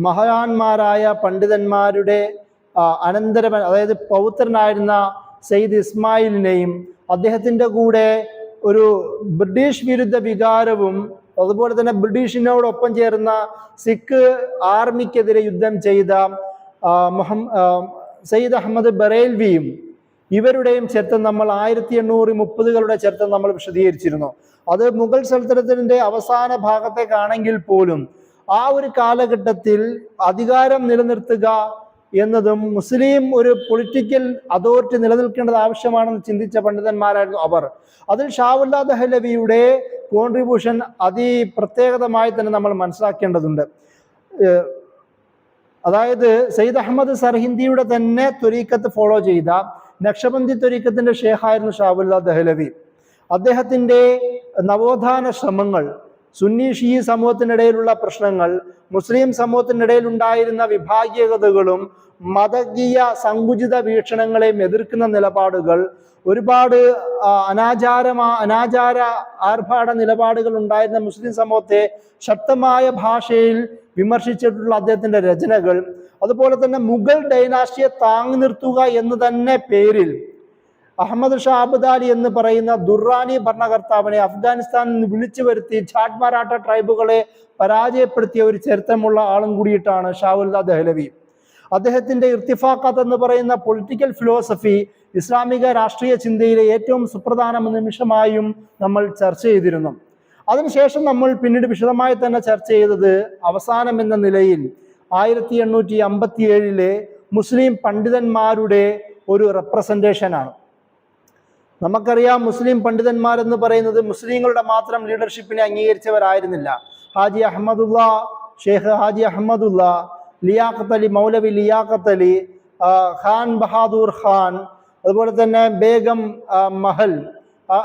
മഹാന്മാരായ പണ്ഡിതന്മാരുടെ അനന്തരം, അതായത് പൗത്രനായിരുന്ന സയ്യിദ് ഇസ്മായിലിനെയും അദ്ദേഹത്തിൻ്റെ കൂടെ ഒരു ബ്രിട്ടീഷ് വിരുദ്ധ വികാരവും അതുപോലെ തന്നെ ബ്രിട്ടീഷിനോടൊപ്പം ചേർന്ന സിഖ് ആർമിക്കെതിരെ യുദ്ധം ചെയ്ത സയ്യിദ് അഹമ്മദ് ബറേൽവിയും ഇവരുടെയും ചരിത്രം നമ്മൾ 1830കളുടെ ചരിത്രം നമ്മൾ വിശദീകരിച്ചിരുന്നു. അത് മുഗൾ സൽത്തനത്തിന്റെ അവസാന ഭാഗത്തേക്കാണെങ്കിൽ പോലും ആ ഒരു കാലഘട്ടത്തിൽ അധികാരം നിലനിർത്തുക എന്നതും മുസ്ലിം ഒരു പൊളിറ്റിക്കൽ അതോറിറ്റി നിലനിൽക്കേണ്ടത് ആവശ്യമാണെന്ന് ചിന്തിച്ച പണ്ഡിതന്മാരായിരുന്നു അവർ. അതിൽ ഷാവുല്ലാ ദഹ്ലവിയുടെ കോൺട്രിബ്യൂഷൻ പ്രത്യേകതമായി തന്നെ നമ്മൾ മനസ്സിലാക്കേണ്ടതുണ്ട്. അതായത് സയ്യിദ് അഹമ്മദ് സർഹിന്ദിയുടെ തന്നെ ത്വരീഖത്ത് ഫോളോ ചെയ്ത നക്ഷബന്ദി ത്വരീഖത്തിന്റെ ഷേഖായിരുന്നു ഷാവുല്ലാ ദഹ്ലവി. അദ്ദേഹത്തിന്റെ നവോത്ഥാന ശ്രമങ്ങൾ, സുന്നി ഷീ സമൂഹത്തിനിടയിലുള്ള പ്രശ്നങ്ങൾ, മുസ്ലിം സമൂഹത്തിനിടയിൽ ഉണ്ടായിരുന്ന വിഭാഗീയതകളും മതകീയ സങ്കുചിത വീക്ഷണങ്ങളെയും എതിർക്കുന്ന നിലപാടുകൾ, ഒരുപാട് അനാചാര ആർഭാട നിലപാടുകൾ ഉണ്ടായിരുന്ന മുസ്ലിം സമൂഹത്തെ ശക്തമായ ഭാഷയിൽ വിമർശിച്ചിട്ടുള്ള അദ്ദേഹത്തിന്റെ രചനകൾ, അതുപോലെ തന്നെ മുഗൾ ഡൈനാസ്റ്റിയെ താങ്ങി നിർത്തുക എന്ന് തന്നെ പേരിൽ അഹമ്മദ് ഷാ അബ്ദാലി എന്ന് പറയുന്ന ദുർറാനി ഭരണകർത്താവിനെ അഫ്ഗാനിസ്ഥാനിൽ നിന്ന് വിളിച്ചു വരുത്തി ജാട്ട് മറാഠ ട്രൈബുകളെ പരാജയപ്പെടുത്തിയ ഒരു ചരിത്രമുള്ള ആളും കൂടിയിട്ടാണ് ഷാവുല്ലാ ദഹ്ലവി. അദ്ദേഹത്തിന്റെ ഇർത്തിഫാഖത്ത് എന്ന് പറയുന്ന പൊളിറ്റിക്കൽ ഫിലോസഫി ഇസ്ലാമിക രാഷ്ട്രീയ ചിന്തയിലെ ഏറ്റവും സുപ്രധാന നിമിഷമായും നമ്മൾ ചർച്ച ചെയ്തിരുന്നു. അതിനുശേഷം നമ്മൾ പിന്നീട് വിശദമായി തന്നെ ചർച്ച ചെയ്തത് അവസാനം എന്ന നിലയിൽ 1857 മുസ്ലിം പണ്ഡിതന്മാരുടെ ഒരു റെപ്രസെന്റേഷനാണ്. നമുക്കറിയാം, മുസ്ലിം പണ്ഡിതന്മാരെന്ന് പറയുന്നത് മുസ്ലിങ്ങളുടെ മാത്രം ലീഡർഷിപ്പിനെ അംഗീകരിച്ചവരായിരുന്നില്ല. ഷേഖ് ഹാജി അഹമ്മദുള്ള, ലിയാഖത്ത് അലി, മൗലവി ലിയാഖത്ത് അലി, ഖാൻ ബഹാദൂർ ഖാൻ, അതുപോലെ തന്നെ ബേഗം മഹൽ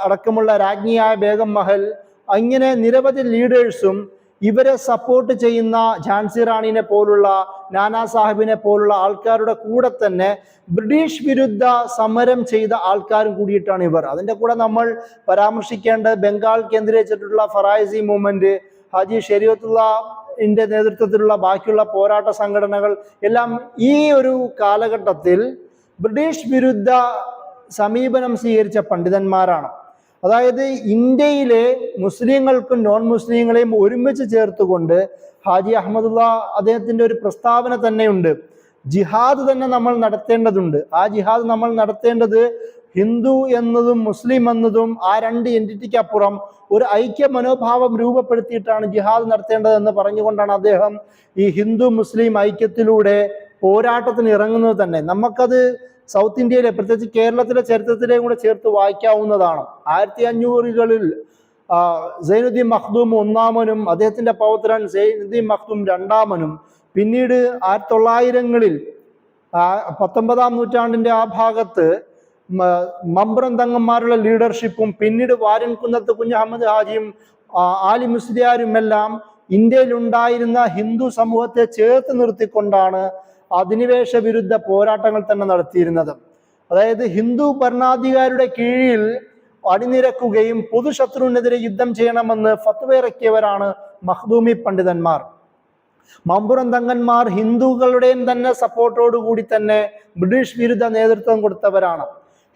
അടക്കമുള്ള രാജ്ഞിയായ ബേഗം മഹൽ, ഇങ്ങനെ നിരവധി ലീഡേഴ്സും ഇവരെ സപ്പോർട്ട് ചെയ്യുന്ന ഝാൻസി റാണിനെ പോലുള്ള, നാനാ സാഹിബിനെ പോലുള്ള ആൾക്കാരുടെ കൂടെ തന്നെ ബ്രിട്ടീഷ് വിരുദ്ധ സമരം ചെയ്ത ആൾക്കാരും കൂടിയിട്ടാണ് ഇവർ. അതിൻ്റെ കൂടെ നമ്മൾ പരാമർശിക്കേണ്ട ബംഗാൾ കേന്ദ്രീകരിച്ചിട്ടുള്ള ഫറായിസി മൂവ്മെന്റ്, ഹാജി ഷരീഅത്തുള്ളാഹിന്റെ നേതൃത്വത്തിലുള്ള ബാക്കിയുള്ള പോരാട്ട സംഘടനകൾ എല്ലാം ഈ ഒരു കാലഘട്ടത്തിൽ ബ്രിട്ടീഷ് വിരുദ്ധ സമീപനം സ്വീകരിച്ച പണ്ഡിതന്മാരാണ്. അതായത് ഇന്ത്യയിലെ മുസ്ലിങ്ങൾക്കും നോൺ മുസ്ലിങ്ങളെയും ഒരുമിച്ച് ചേർത്തുകൊണ്ട് ഹാജി അഹമ്മദുള്ള അദ്ദേഹത്തിന്റെ ഒരു പ്രസ്താവന തന്നെയുണ്ട്. ജിഹാദ് തന്നെ നമ്മൾ നടത്തേണ്ടതുണ്ട്. ആ ജിഹാദ് നമ്മൾ നടത്തേണ്ടത് ഹിന്ദു എന്നതും മുസ്ലിം എന്നതും ആ രണ്ട് എൻറ്റിറ്റിക്ക് അപ്പുറം ഒരു ഐക്യ മനോഭാവം രൂപപ്പെടുത്തിയിട്ടാണ് ജിഹാദ് നടത്തേണ്ടതെന്ന് പറഞ്ഞുകൊണ്ടാണ് അദ്ദേഹം ഈ ഹിന്ദു മുസ്ലിം ഐക്യത്തിലൂടെ പോരാട്ടത്തിന് ഇറങ്ങുന്നത് തന്നെ. നമുക്കത് സൗത്ത് ഇന്ത്യയിലെ, പ്രത്യേകിച്ച് കേരളത്തിലെ ചരിത്രത്തിലേയും കൂടെ ചേർത്ത് വായിക്കാവുന്നതാണ്. 1500-കളിൽ സൈനുദ്ദീൻ മഖ്ദൂം ഒന്നാമനും അദ്ദേഹത്തിന്റെ പൗത്രൻ സൈനുദ്ദീൻ മഖ്ദൂം രണ്ടാമനും, പിന്നീട് 1900-കളിൽ 19-ാം നൂറ്റാണ്ടിന്റെ ആ ഭാഗത്ത് മമ്പ്രം തങ്ങന്മാരുടെ ലീഡർഷിപ്പും, പിന്നീട് വാര്യൻകുന്നത്ത് കുഞ്ഞഹമ്മദ് ഹാജിയും ആലി മുസ്ലിയാരുമെല്ലാം ഇന്ത്യയിൽ ഉണ്ടായിരുന്ന ഹിന്ദു സമൂഹത്തെ ചേർത്ത് നിർത്തിക്കൊണ്ടാണ് അധിനിവേശ വിരുദ്ധ പോരാട്ടങ്ങൾ തന്നെ നടത്തിയിരുന്നത്. അതായത് ഹിന്ദു ഭരണാധികാരിയുടെ കീഴിൽ അണിനിരക്കുകയും പൊതുശത്രുവിനെതിരെ യുദ്ധം ചെയ്യണമെന്ന് ഫത്വ ഇറക്കിയവരാണ് മഖ്ദൂമി പണ്ഡിതന്മാർ. മമ്പുറം തങ്ങന്മാർ ഹിന്ദുക്കളുടെയും തന്നെ സപ്പോർട്ടോടുകൂടി തന്നെ ബ്രിട്ടീഷ് വിരുദ്ധ നേതൃത്വം കൊടുത്തവരാണ്.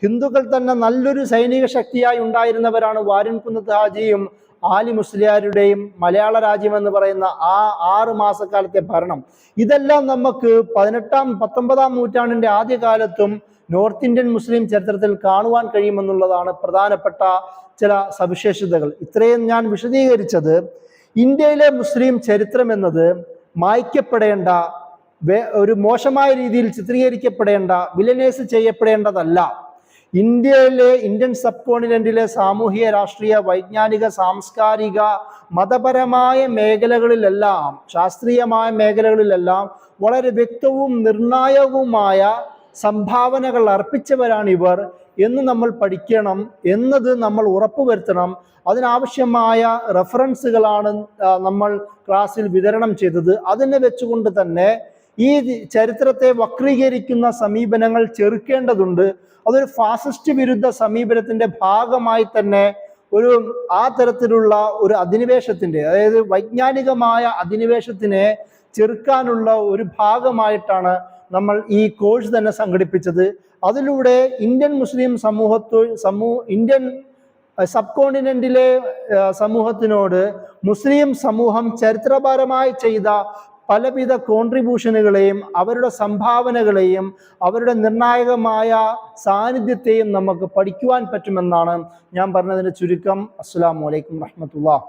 ഹിന്ദുക്കൾ തന്നെ നല്ലൊരു സൈനിക ശക്തിയായി ഉണ്ടായിരുന്നവരാണ് വാര്യൻകുന്നത്ത് ഹാജിയും ആലി മുസ്ലിയാരുടെയും മലയാള രാജ്യം എന്ന് പറയുന്ന ആ 6 മാസക്കാലത്തെ ഭരണം. ഇതെല്ലാം നമുക്ക് 18-19-ാം നൂറ്റാണ്ടിന്റെ ആദ്യകാലത്തും നോർത്ത് ഇന്ത്യൻ മുസ്ലിം ചരിത്രത്തിൽ കാണുവാൻ കഴിയുമെന്നുള്ളതാണ് പ്രധാനപ്പെട്ട ചില സവിശേഷതകൾ. ഇത്രയും ഞാൻ വിശദീകരിച്ചത് ഇന്ത്യയിലെ മുസ്ലിം ചരിത്രം എന്നത് മായ്ക്കപ്പെടേണ്ട, ഒരു മോശമായ രീതിയിൽ ചിത്രീകരിക്കപ്പെടേണ്ട, വിലനേസ് ചെയ്യപ്പെടേണ്ടതല്ല. ഇന്ത്യൻ സബ് കോണ്ടിനെന്റിലെ സാമൂഹിക, രാഷ്ട്രീയ, വൈജ്ഞാനിക, സാംസ്കാരിക, മതപരമായ മേഖലകളിലെല്ലാം, ശാസ്ത്രീയമായ മേഖലകളിലെല്ലാം വളരെ വ്യക്തവും നിർണായകവുമായ സംഭാവനകൾ അർപ്പിച്ചവരാണ് ഇവർ എന്ന് നമ്മൾ പഠിക്കണം എന്നത് നമ്മൾ ഉറപ്പുവരുത്തണം. അതിനാവശ്യമായ റെഫറൻസുകളാണ് നമ്മൾ ക്ലാസ്സിൽ വിതരണം ചെയ്തത്. അതിനെ വെച്ചുകൊണ്ട് തന്നെ ഈ ചരിത്രത്തെ വക്രീകരിക്കുന്ന സമീപനങ്ങൾ ചെറുക്കേണ്ടതുണ്ട്. അതൊരു ഫാസിസ്റ്റ് വിരുദ്ധ സമീപനത്തിന്റെ ഭാഗമായി തന്നെ ആ തരത്തിലുള്ള ഒരു അധിനിവേശത്തിന്റെ, അതായത് വൈജ്ഞാനികമായ അധിനിവേശത്തിനെ ചെറുക്കാനുള്ള ഒരു ഭാഗമായിട്ടാണ് നമ്മൾ ഈ കോഴ്സ് തന്നെ സംഘടിപ്പിച്ചത്. അതിലൂടെ ഇന്ത്യൻ മുസ്ലിം ഇന്ത്യൻ സബ് കോണ്ടിനെന്റിലെ സമൂഹത്തിനോട് മുസ്ലിം സമൂഹം ചരിത്രപരമായി ചെയ്ത പലവിധ കോൺട്രിബ്യൂഷനുകളെയും അവരുടെ സംഭാവനകളെയും അവരുടെ നിർണായകമായ സാന്നിധ്യത്തെയും നമുക്ക് പഠിക്കുവാൻ പറ്റുമെന്നാണ് ഞാൻ പറഞ്ഞതിൻ്റെ ചുരുക്കം. അസ്സലാമു അലൈക്കും വറഹ്മത്തുള്ളാഹി.